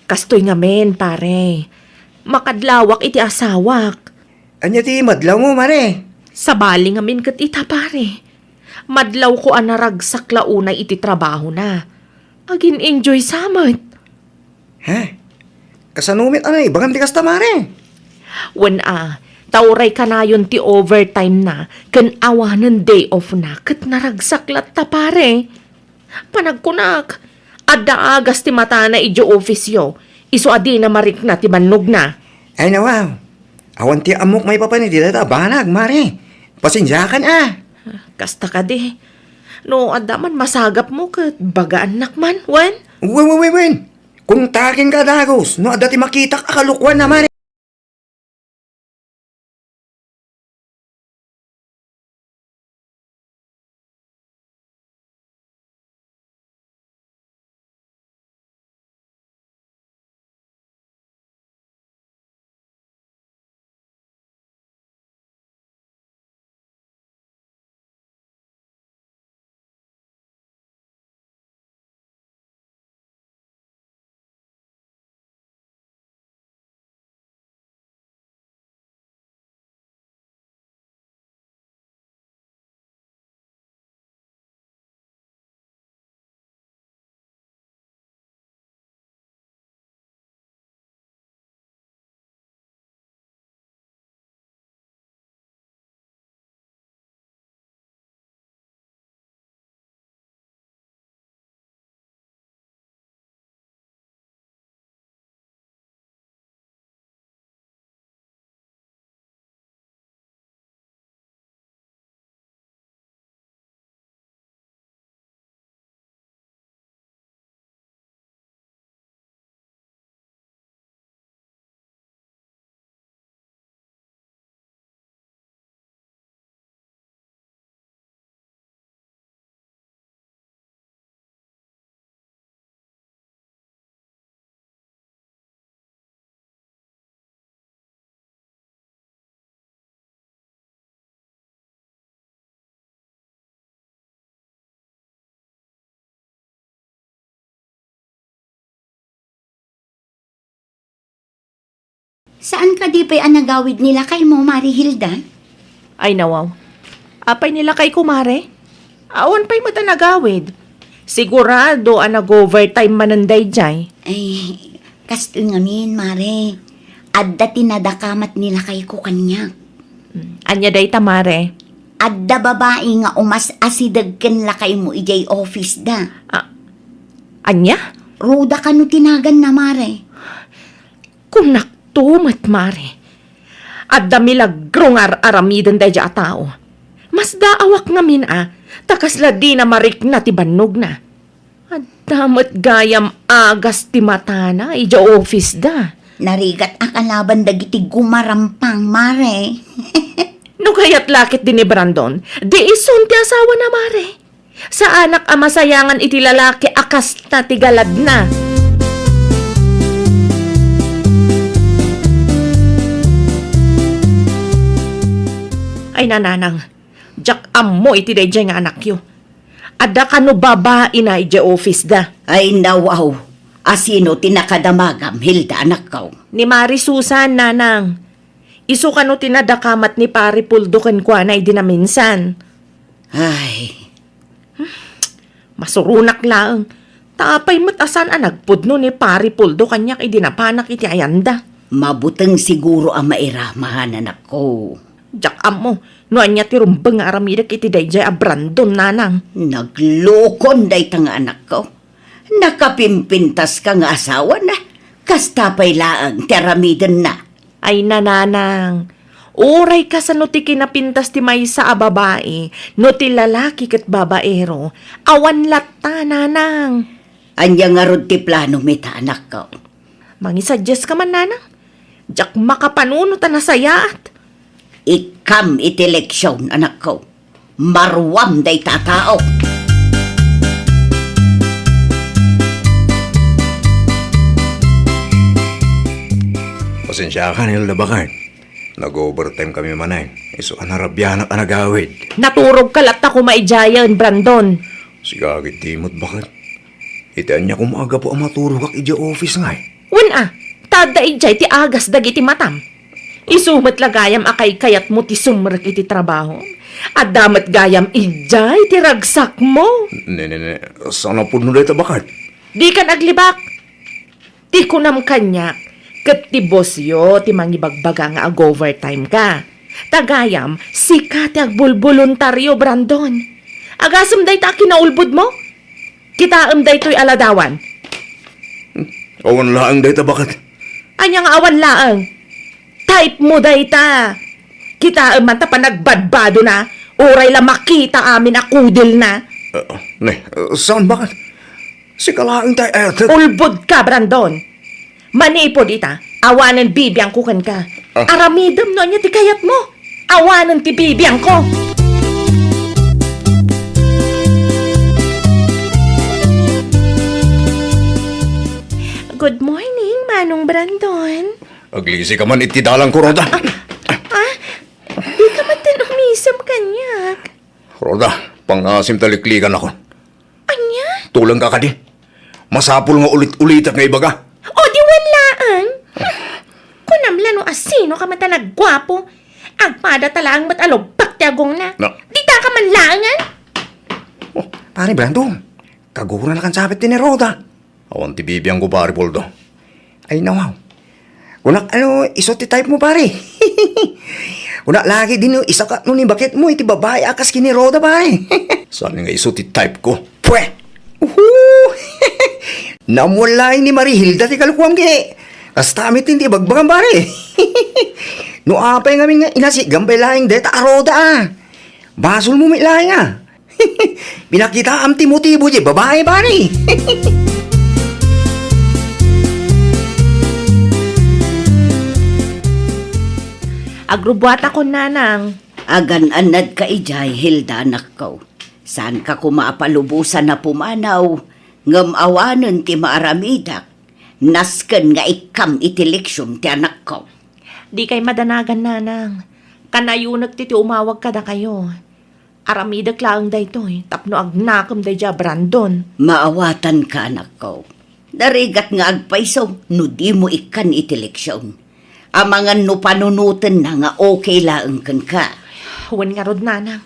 kastoy nga men, pare. Makadlawak iti asawak. Anya ti madlaw mo, mare. Sa bali nga min kat ita, pare. Madlaw ko anaragsak launay iti trabaho na. Agin enjoy samot. Ha? Kasanumit anay, bagan ti kasta, mare. When tauray ka na yun ti overtime na, kan awanan day off na, kat naragsak latta, pare. Panagkunak, adda agas ti mata na idyo ofisyo, iso adi na marik na ti mannog na. Ay nawaw, awan ti amok may papaniti data banag, mare. Pasensyakan Kasta ka di. No, adda man masagap mo kat bagaan nakman, wen? Wen. Kung takin ka dagos, no adda ti makita akalukwan na, mare. Saan ka di pa'y anagawid nila kay mo, Marihilda? Ay nawaw. Apay nila kay kumare? Awan pa'y matanagawid. Sigurado nag-overtime mananday jay. Ay, kasto nga min, Mare. Adda tinadakamat nila kay ko kanya. Anya day tamare. Adda babae nga umas asidagkan la kay mo ijay office da. Anya? Roda ka no tinagan na, Mare. Kung naktumat, mare. At damilagrong aramidan day a tao. Mas daawak ngamin takasla di na marik na ti bannog na. At damat gayam agas ti mata na, ija office da. Narigat akalaban dagiti gumarampang, Mare. No kaya't lakit din ni Brandon, di isun ti asawa na, mare. Sa anak masayangan iti lalaki akas na ti galad na. Ay Ay nananang, jak ammo iti dayjay nga anak yo. Ada ka no babae na iti office da. Ay nawaw, asino tinakadamagam, Hilda anak ko. Ni Mari Susan, nanang. Isu ka no tinadakamat ni Pari Puldo ken kwa na idinaminsan. Ay, Masurunak laeng. Tapay mo't asan nagpudno ni Pari Puldo kanyak idinapanak iti ayanda. mabuteng siguro ang mairamahan anak ko. Jak amo, no anya ti rumbeng nga aramidak iti dayjay a Brandon, nanang. Naglokon day tang anak ko. Nakapimpintas ka nga asawa na. Kastapay laang teramiden na. Ay nananang, uray ka sa no ti kinapintas ti maysa a babae, no ti lalaki ket babaero, awan latta, nanang. Anya nga rod ti plano mita anak ko. Mangisuggest ka man, nanang. Jak makapanuno ta nasayaat. Ikam iti leksyon anak ko. Marwam day tatao. Pasensya ka, Hilda Bakay. Nag-overtime kami manay. Iso anarabyanak ka nagawid. Naturog ka latta ko maijayan, Brandon. Sigagit timot bakit? Itaan niya kung maaga po ang maturo kak ija office nga eh. Wen tada ijay ti agas dagiti matam. Isumat lagayam akay kayat mo ti sumrek iti trabaho. At damat gayam ijay ti ragsak mo. Ne, sana po nulit bakit? Di ka naglibak. Ti kunam kanyak. Ket ti boss yo ti mangibagbaga nga ag-overtime ka. Tagayam, sika ti agbulboluntaryo, Brandon. Agasam day ta kinaulbod mo? Kitaam day to'y aladawan. Awan laang data bakit? Anya nga awan laang. Type mo day ta. Kitaam man ta pa nagbadbado na. Uray la makita amin akudil na. Saan bakit? Si kalaang tayo Ulbod ka, Brandon. Manipod ita, awanan bibiyang kukan ka. Aramidam no niya ti kayat mo. Awanan ti bibiyang ko. Good morning, Manong Brandon. Aglisi ka man itidalang ko, Roda. Di ka man din umisam kanyak. Roda, pangasim taliklikan ako. Anya? Tulang ka di. Masapul nga ulit-ulitak nga ibaga. O di walaan. Kunamla no asino ka man nagwapo. Agpada talaang matalog paktiagong na. No. Di ta ka man laangan. Pare Brandon, kagura na kan sabit ni Roda. Awan ti bibiyang ko, pare Poldo. Ay nawaw. Kunak iso ti type mo pare. Kunak lagi din yung isa ka nun bakit mo iti babae akas kini Roda pare. Saan nga iso ti type ko? Pwe! Namulay ni Marihilda ti kalukuam ki. Kastamit hindi bagbagan pare. No apay ngamin nga inasi gambay laing deta Roda. Basol mo may laing ah. Pinakita am ti motibo di babae pare. Agrubuat ako, nanang. Agan-anad ka ijay, Hilda anak ko. Saan ka kumaapalubusan na pumanaw? Ngam awanan ti maaramidak. Nasken nga ikam iti leksyon ti anak ko. Di kay madanagan, nanang. Kanayunag ti umawag ka da kayo. Aramidak laang daytoy. Tapno agnakam dayja, Brandon. Maawatan ka anak ko. Darigat nga agpaiso, no di mo ikan iti leksyon. Amangan no panunutan na nga okay laang kan ka. Huwan nga rod, nanang.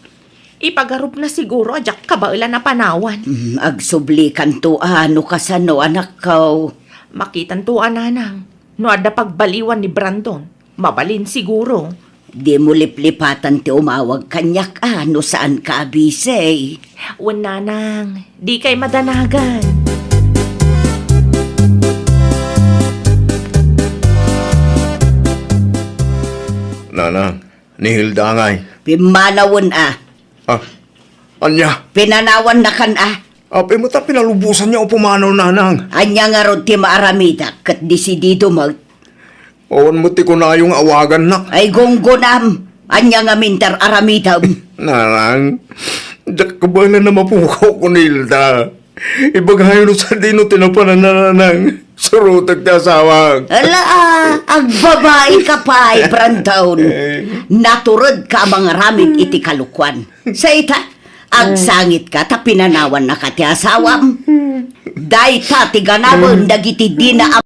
Ipagarup na siguro ajak kabailan na panawan. Agsubli kan to ano kasano anak ko. Makitan to, nanang. No ada pagbaliwan ni Brandon. Mabalin siguro. Di mo liplipatan ti umawag kanyak ano saan ka abisay. Huwan, nanang. Di kay madanagan. Nanang, ni Hilda ngay. Pimanawon Anya, Pinanawan na kan api mo ta pinalubusan niya o pumanaw, nanang. Anya nga rod ti maaramida kat disidido mag. Awan mo ti ko na yung awagan nak. Ay gonggonam. Anya nga minter aramidam. Nanang, dak ka ba na mapukaw ko ni Hilda? Ibagayon sa dino tinapanan na ng surutag ti asawang. Ala, ang babae ka pa ay Brandon. Naturod ka mga ramig iti kalukwan. Sa ita, agsangit ka ta pinanawan na ka ti asawam. Day ta ti ganabon dagiti di na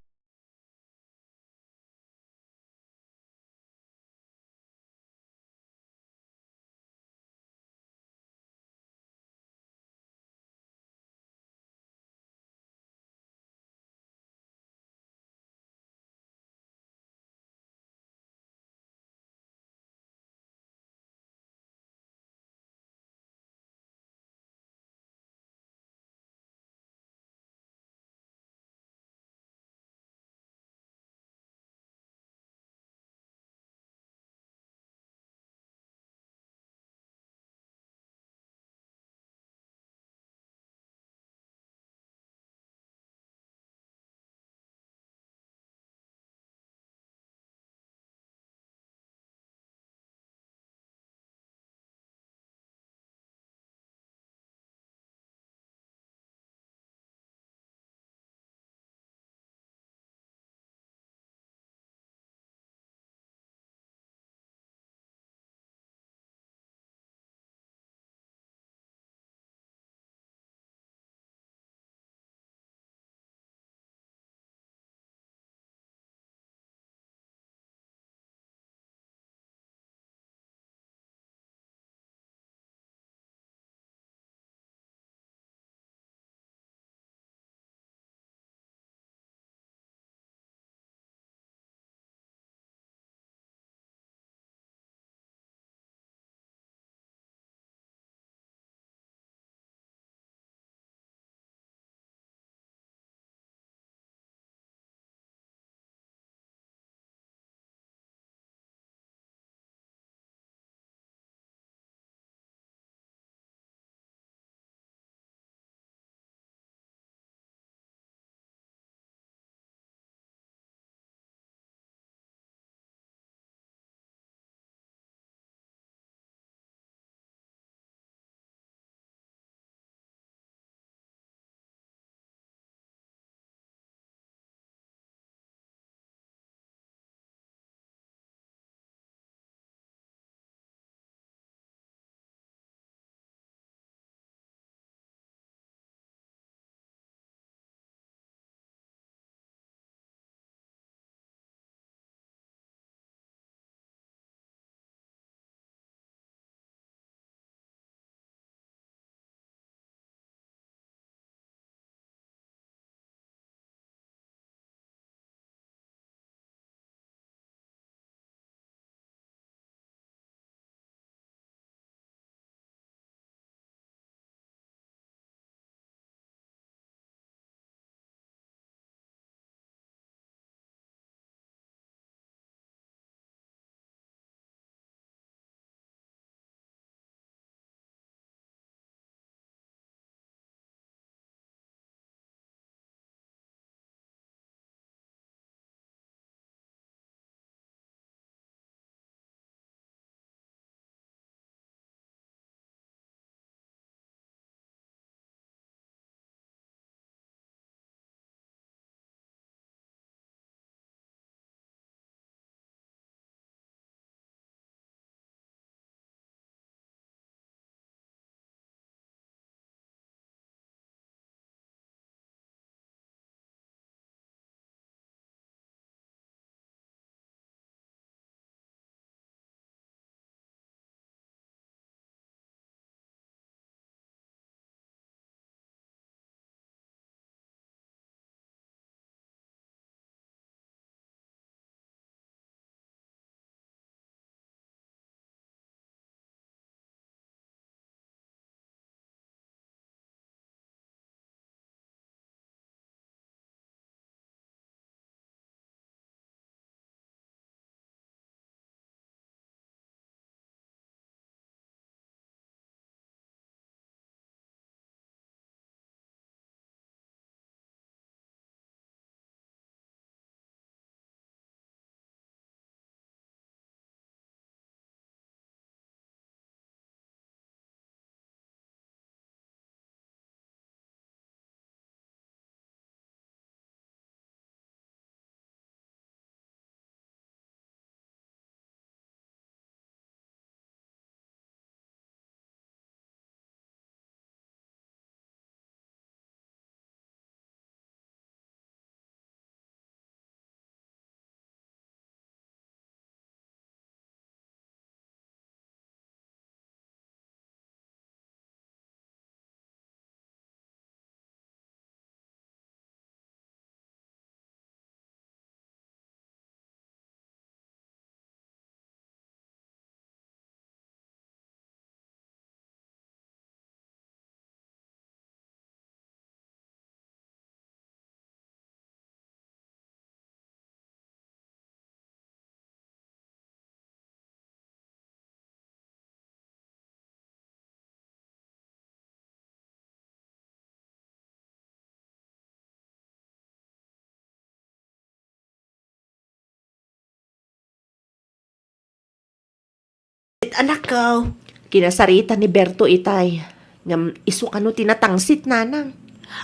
Janet, anak ko. Kinasarita ni Berto itay. Ngam isu ano tinatangsit nanang.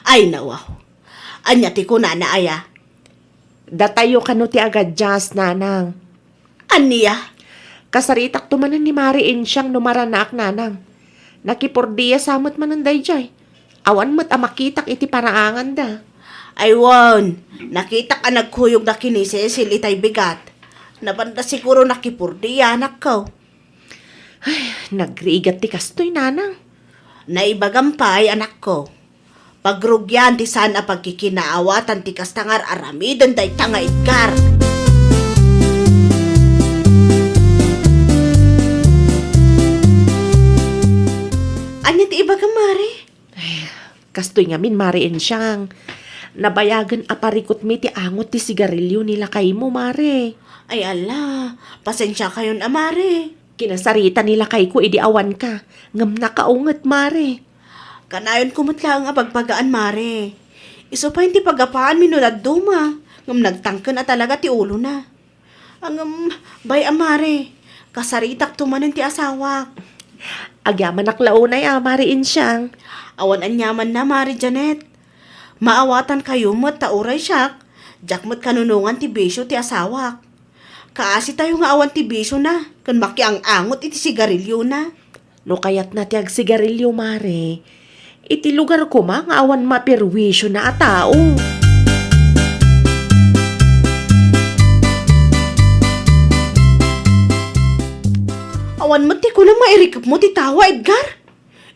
Ay, nawaw. Anya ti ko na aya. Datayo kano ti agad jazz nanang. Aniya? Kasaritak tumanan ni Mari Insyang numaranak nanang. Nakipurdiya samot mananday jay. Awan mo't amakitak iti paraangan da. Ay, won. Nakita ka nagkuyog na kinisesil itay bigat. Nabanda siguro nakipurdi, anak ko. Nagrigat ti kastoy nanang. Naibagampay, anak ko. Pagrugyan ti sana pagkikinaawatan ti kastangar aramidon day tanga Edgar. Anya ti iba ka, Mari? Kastoy nga min Mari Insyang. Nabayagan aparikot mi ti angot ti sigarilyo nila kay mo, Mare. Ay ala, pasensya kayon, Mari. Kinasarita nila kay ko idi awan ka. Ngam nakaungat, Mare. Kanayon kumutla nga pagpagaan, Mari. Iso pa hindi pagapaan minulad duma. Ngam nagtangken na talaga ti ulo na. Ang bay, Mari. Kasaritak tumanin ti asawak. Agyaman naklaunay Mari Insyang. Awan anyaman na, Mari Janet. Maawatan kayo mo't tauray siyak. Jak mo't kanunungan ti bisyo ti asawak. Kaasi tayo nga awan ti bisyo na. Kan maki ang angot iti sigarilyo na. No kayat na ti agsigarilyo, Mare. Iti lugar ko nga awan mapirwisyo na a tao. Awan mo ti ko lang mairikap mo ti tawa, Edgar.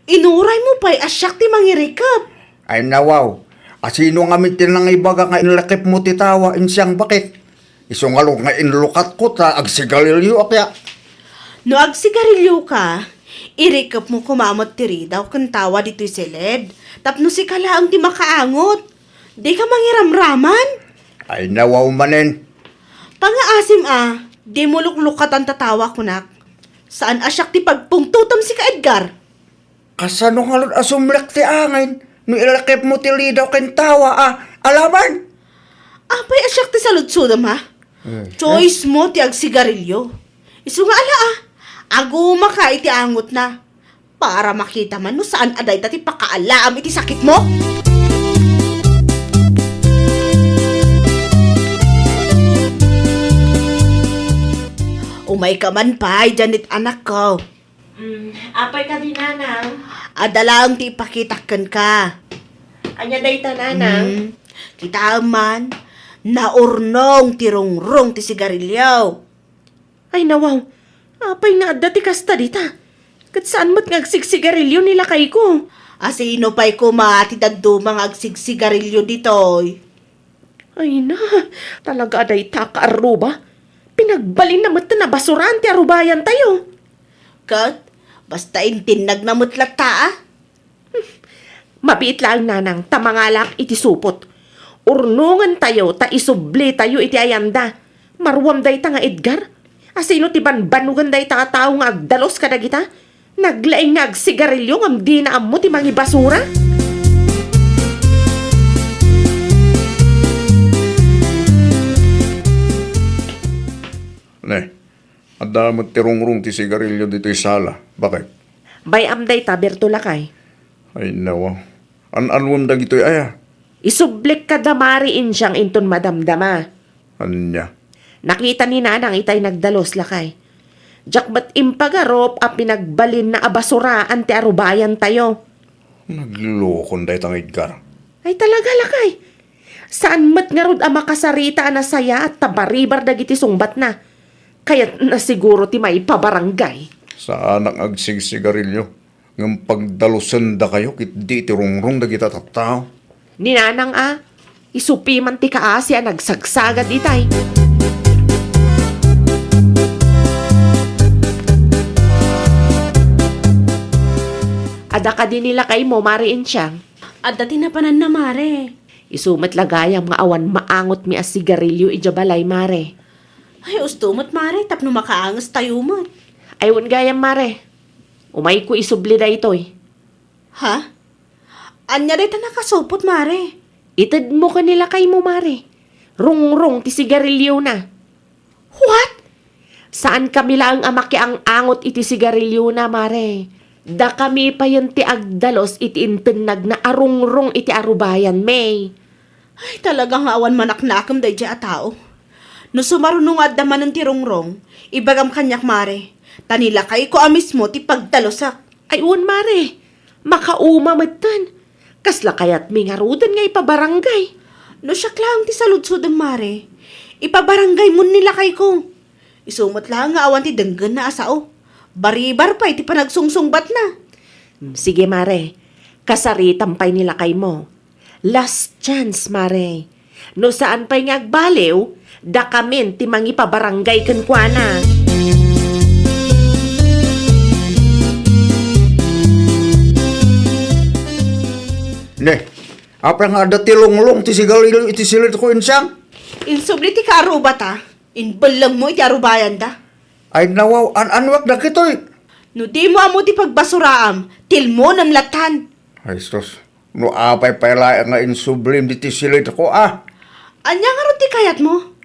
Inuray mo pa'y asyak ti mangirikap. Ay nawaw. Asino nga mitin lang ibaga nga inlakip mo titawa insyang bakit? Isungalo nga inlukat ko ta agsigalilyo akya. No agsigarilyo ka, irikap mo kumamot ti ridaw kung tawa dito'y silid. Tapno si kalaang ti makaangot. Di ka mangiramraman. Ay nawaw manen. Pangaasim di mo luklukat ang tatawa kunak. Saan asyak ti pagpungtutom si ka Edgar? Kasano nga lud asumlak ti angin? No ilakip mo ti lidaw ken tawa alaman. Apay asyak ti saludsudam ha? Choice mo ti agsigarilyo. Isu nga ala aguma ka iti angot na. Para makita man no saan aday ti pakaalaam iti sakit mo. Umay ka man pa, Janet anak ko. Apay ka din, nanang. Adalang ti ipakitakan ka. Anya day ta, nanang. Kita man, naurnong ti rongrong ti sigarilyo. Ay nawaw. Apay na adda ti kasta dita. Kat saan mo't ngagsigsigarilyo nila kay ko? Asino pa'y kumati dadumang agsigsigarilyo ditoy. Ay na, talaga aday ta ka aruba. Pinagbalin na mo't na basuran ti arubayan tayo. Kat, basta intinag na mutlat ta Mabiit lang nanang, tamangalak iti supot. Urnungan tayo, ta isubli tayo iti ayanda. Marwam day ta nga Edgar. Asino ti banbanugan day ta tao nga agdalos kada kita. Naglaing nga agsigarilyo ngam di na ammo ti mangi basura. Ne, adda mo ti rongrong ti sigarilyo dito'y sala. Bakit? Bayam day ta bertulakay. Ay nawaw. An-anwam dagito'y aya. Isublik ka damari insyang inton madamdama. Anya. Nakita ni nanang itay nagdalos lakay. Jakbat impagarop a pinagbalin na abasura anti arubayan tayo. Naglulokon day tang Edgar. Ay talaga lakay. Saan mat nga rod ang makasarita na saya at tabaribar dagiti sungbat na. Kaya't na siguro ti may pabarangay. Sa anak agsigsigarilyo. Ng pagdalusan da kayo, kit di ti rongrong dagita tattao. Ninanang isupi man ti kaasi a nagsagsagad itay. Ada ka din nila kay mo, mariin siyang. At dati na panan na, Mare. Isumat lagayam nga awan maangot mi as sigarilyo ijabalay, Mare. Ay, ustumot, Mare. Tapno makaangas tayo mo. Aywan gayam, Mare. Umay ko isubli da itoy. Ha? Anya rin ta nakasupot, Mare. Itad mo kanila kay mo, Mare. Rung-rung ti sigarilyo na. What? Saan kami lang amaki ang angot iti sigarilyo na, mare? Da kami pa yan ti agdalos iti intinag na arungrong iti arubayan, May. Ay, talagang awan manaknakam day a tao. No sumarunong at daman ng tirongrong, ibagam kanyak mare. Tanila kay ko mismo ti pagdalosak. Ay, un, mare. Makauma matan. Kasla kayat mi ngarudan nga ipabarangay. No siya lang ti saludsudang mare. Ipabarangay mo nila kay ko. Isumot lang nga awan ti denggan na asao. Baribar pa iti panagsungsungbat na. Sige, mare. Kasaritan pa'y nilakay mo. Last chance, mare. No saan pa'y ngagbaliw, da kamin ti mangi pabarangay kankwana. Ne, apa nga ada tilong-long ti sigalilo iti silit ko insang? Insubli ti karuba ta. Inbalang mo iti arubayan da. Ay nawaw, anwak na kitoy. No di mo amo ti pagbasuraam, til mo namlatan. Ay sos, no apay pala nga insublim di ti silit ko Anya nga ron ti kayat mo?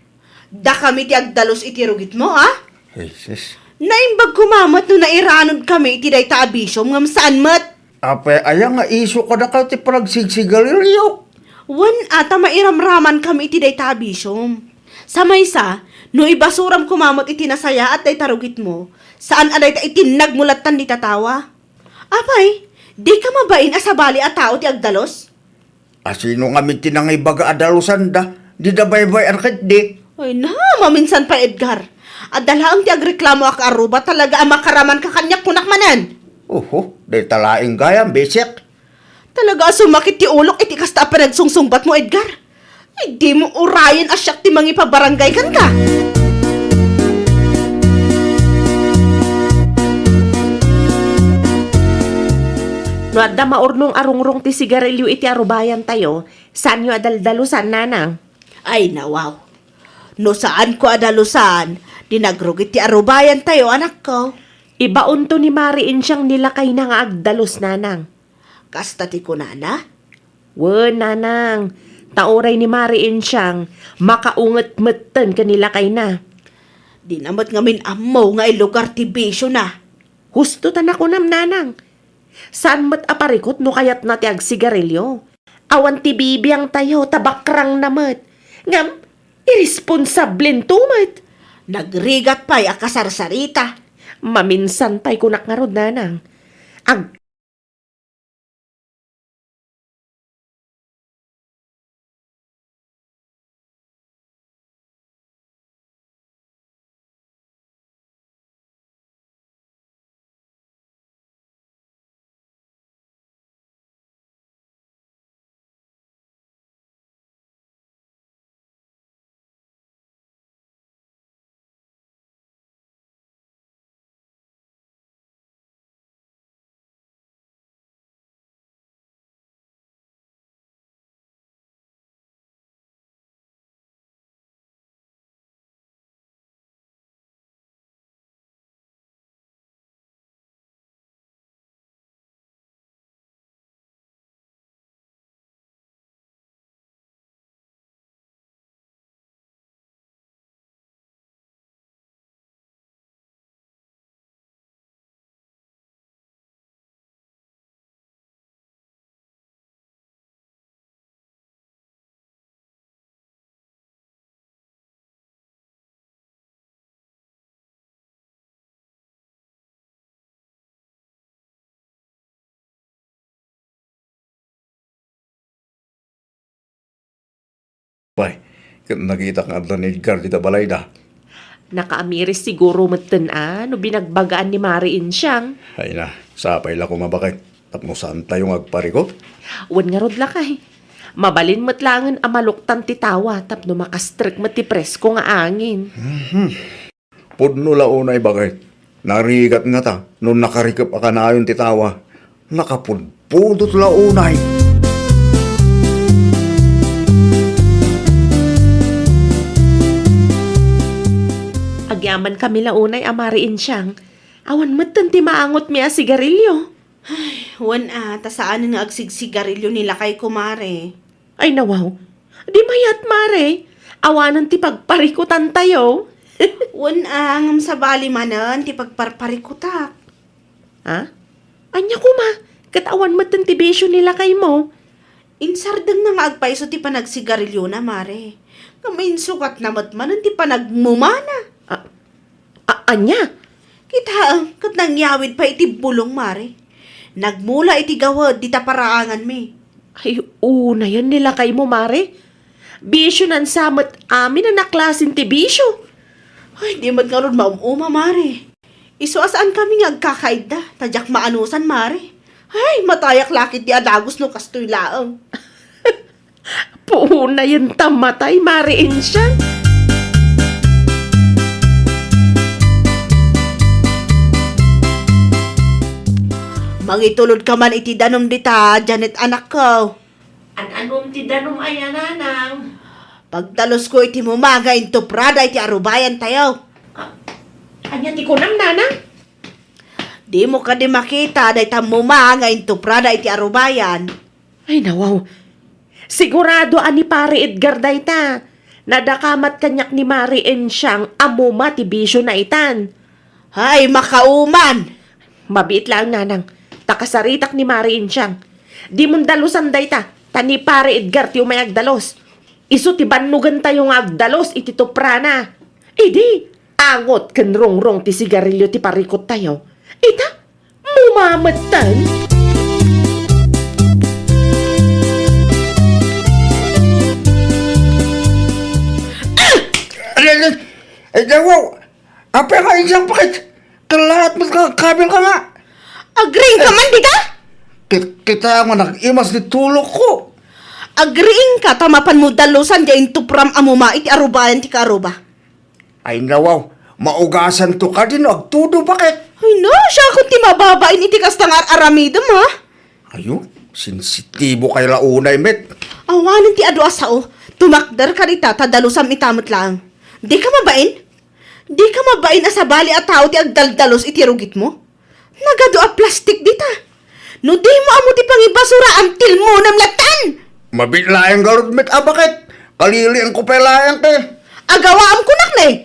Da kami ti agdalos iti rugit mo, ha? Ay sis. Naimbag kumamat no nairanod kami iti day ta abisyom ngam saan mat. Apay ayang nga iso ka na ka ti panagsigsigalilyo. Wan ata mairamraman kami iti day ta abisyom. Sa maysa, no ibasuram kumamot iti nasaya at day tarugit mo, saan aday ta itinag mulatan di tatawa? Apay, di ka mabain asabali at tao ti agdalos? Asino nga min tinangay baga adalusan da, di da baybay ang di. Ay na, maminsan pa Edgar. Adalaang ti agreklamo ak aruba talaga ang makaraman ka kanyak kunak manan. Oho, day talaing gayam, besek. Talaga sumakit ti ulok iti kasta pa nagsungsungbat mo Edgar. Ay di mo urayan asyak ti mangi pabarangay kan ka. No adda maurnong arungrong ti sigarilyo iti arubayan tayo, saan nyo adaldalusan, nanang? Ay nawaw. No saan ko adalusan, dinagrugit ti arubayan tayo anak ko. Ibaon to ni Mariin siyang nilakay na nga agdalos, nanang. Kasta ti kunana? Wen, nanang. Tauray ni Mariin siyang makaunget-metten kanilakay na. Di namat ngamin amaw nga ilugar ti bisyo na. Husto tan ako nam, nanang. Saan mat aparikot no kayat na ti agsigarilyo? Awan ti bibiyang tayo, tabakrang namat. Ngam, irresponsableng tumat. Nagrigat pa'y akasarsarita. Maminsan pa'y kunak nga rod, nanang. Ag Bay, nakita ka nga ni Edgar di da balay da. nakaamiris siguro matten no binagbagaan ni Mariin siyang. Ay na, sapay la ko mabakit. Tapno saan tayong agparikot? Wan nga rod lakay. Mabalin matlangan amaluktan ti tawa tapno makastrik mati presko nga angin. Pudno launay bakit. Narigat nga ta, nung nakarikap ka na ayon ti tawa. Nakapudpudot launay. Agyaman kami launay amariin siyang. Awan matan ti maangot mi a sigarilyo. Wan ata saan nga agsigsigarilyo nila kay kumare. Ay nawaw, di mayat mare. Awanan ti pagparikutan tayo. Wanang sa bali manan, ti pagparparikutak. Ha? Anya ko ma, katawan matantibisyo nila kay mo. Insardeng na nga agpaiso ti panagsigarilyo na, Mare. Kamain sukat na matmanan ti panagmumana. Anya? Kita, kat nangyawid pa iti bulong, Mare. Nagmula iti gawad, di taparaangan mi. Ay, una yan nila kay mo, Mare. Bisyo nan samat amin na naklasin ti bisyo. Ay, di man nga ron maumuma, Mare. Iso asaan kami nga agkakaid da, tadyak maanusan, Mare. Ay, matayak lakit di adagos no kastoy laang. Puuna yan tamatay, Mare Insya. Mangitulod ka man iti danom dita, Janet anak ko. An-anom ti danom ay ananang. Pagtalos ko iti mumaga into Prada iti arubayan tayo. Anya ti kunam nanang? Di mo ka di makita dahi mumaga into Prada iti arubayan. Ay nawaw. Sigurado ani pare Edgar dayta. Nadakamat kanyak ni Mari Ensyang amuma ti bisyo na itan. Hay, makauman! Mabit lang nanang. Takasaritak ni Mari Ensyang. Di mong dalusan dayta. Tani pare Edgar ti umayag dalos. Isu ti banugan tayo nga agdalos iti tuprana. Idi, angot ken rongrong ti sigarilyo ti parikot tayo. Ita, mumamatan. Ay, dawaw! Apa ka isang pakit? Kalahat mo kabil ka nga! Agreeing ka man, di ka? Kita nga nag-imas di tulog ko! Agreeing ka, tamapan mo dalusan di into pram amuma iti arubayan ti karuba. Ay, nawaw! Maugasan to ka din, agtudo bakit? Ay no, siya kung ti mababain iti kastang aramidam ha. Ayun, sensitibo kay launay, met. Awanan ti adu asao, tumakdar ka rita, tadalusam itamot lang. Di ka mabain? Di ka mabain asabali at tao ti agdaldalos iti rugit mo? Nagado a plastik dita. No di mo amo ti pangibasura ang tilmo ng latan. Mabilayang garod, met, bakit? Kalili ang kupelayang te. Agawaam ko nak na eh.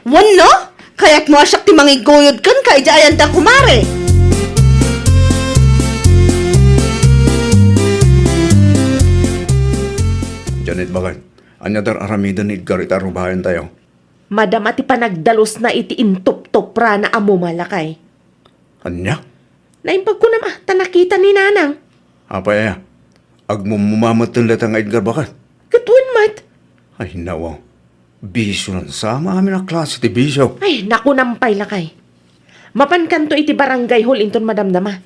Wan no? Kaya't mo asyak ti mangiguyod kan kay jayan ta kumare. Janet, bakit? Anya dar aramidan ni Edgar itarubahan tayo. Madama ti panagdalos na iti intop-topra na amumalakay. Anya? Naimpag ko naman, tanakita ni nanang. Apa ya? Agmumamatan letang Edgar, bakit? Katuan mat. Ay, nawaw. Bisyo ng sama amin ang klase ti bisyo. Ay, naku nampay lakay. Mapankanto iti barangay hall inton madamdama.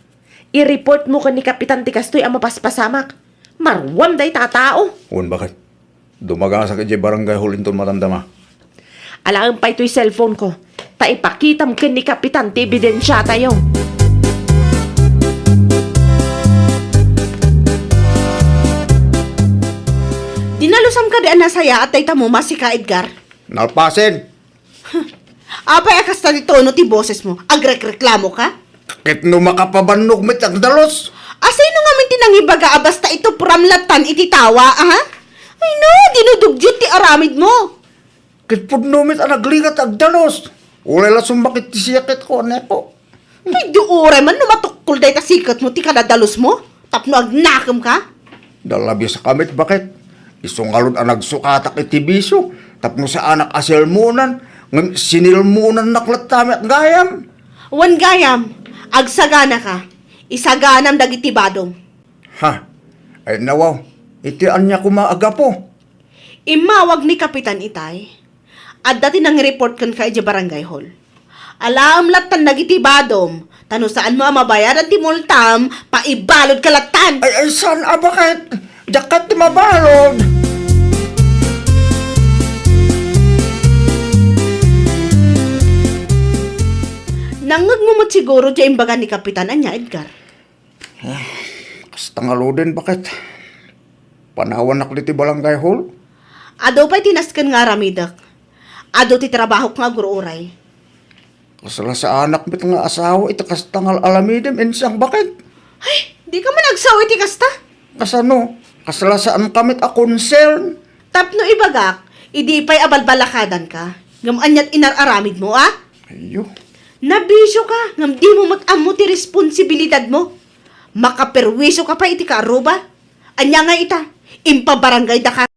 I-report mo ka ni Kapitan Tikastoy ang mapaspasamak. Marwam day tatao. Un, bakit? Dumagasa ka di barangay hall inton matandama. Alaan pa ito'y cellphone ko. Taipakitam ka ni Kapitan ti ebidensya tayo. Dinalusam ka di anasaya at dayta mo masika Edgar. Nalpasin! Apay akas ta dito no ti boses mo. Agrek-reklamo ka? Kakit no makapabannog met ang dalos! Asay no nga min tinangibaga basta ito pramlatan iti tawa, aha? Ay no, dinudugyot ti aramid mo. Kit pudno met ang nagligat ang dalos! Ulay la sumbakit ti siyakit ko, neko. Ay duure man numatukol day ta sikat mo ti kadadalos mo. Tapno agnakam ka. Dalabi sa kamit, bakit? Isungalod ang nagsukatak iti bisyo. Tapno sa anak asilmunan. Sinilmunan naklat tami at gayam. Wan gayam, agsagana ka. Isaganam dagiti badong. Ha? Ay nawaw. Iti anya kumaaga po. Imawag ni Kapitan Itay. At dati nang report kan ka iti barangay hall. Alam latan dagiti badom. Tano saan mo mabayaran ti multam, paibalod kalatan. Ay, saan bakit? Jakat ti mabalod! Nangagmumot siguro di imbaga ni Kapitan anya, Edgar. Kastangalo din, bakit? Panawan nakli ti barangay hall? Ado pa'y tinaskan nga ramidak. Ado ti trabaho nga gururay. Kasala sa anak mit nga asawa, ito kastangal alamidem, insang bakit? Ay, di ka man nagsawi ti kasta. Kasano? Kasala saan kamit a concern? Tapno ibagak, idi pa'y abalbalakadan ka. Ngam anyat inararamid mo, ah? Ayo. Nabisyo ka, ngam di mo matamo ti responsibilidad mo. Makaperwisyo ka pa iti kaaruba. Anya nga ita, impabarangay da ka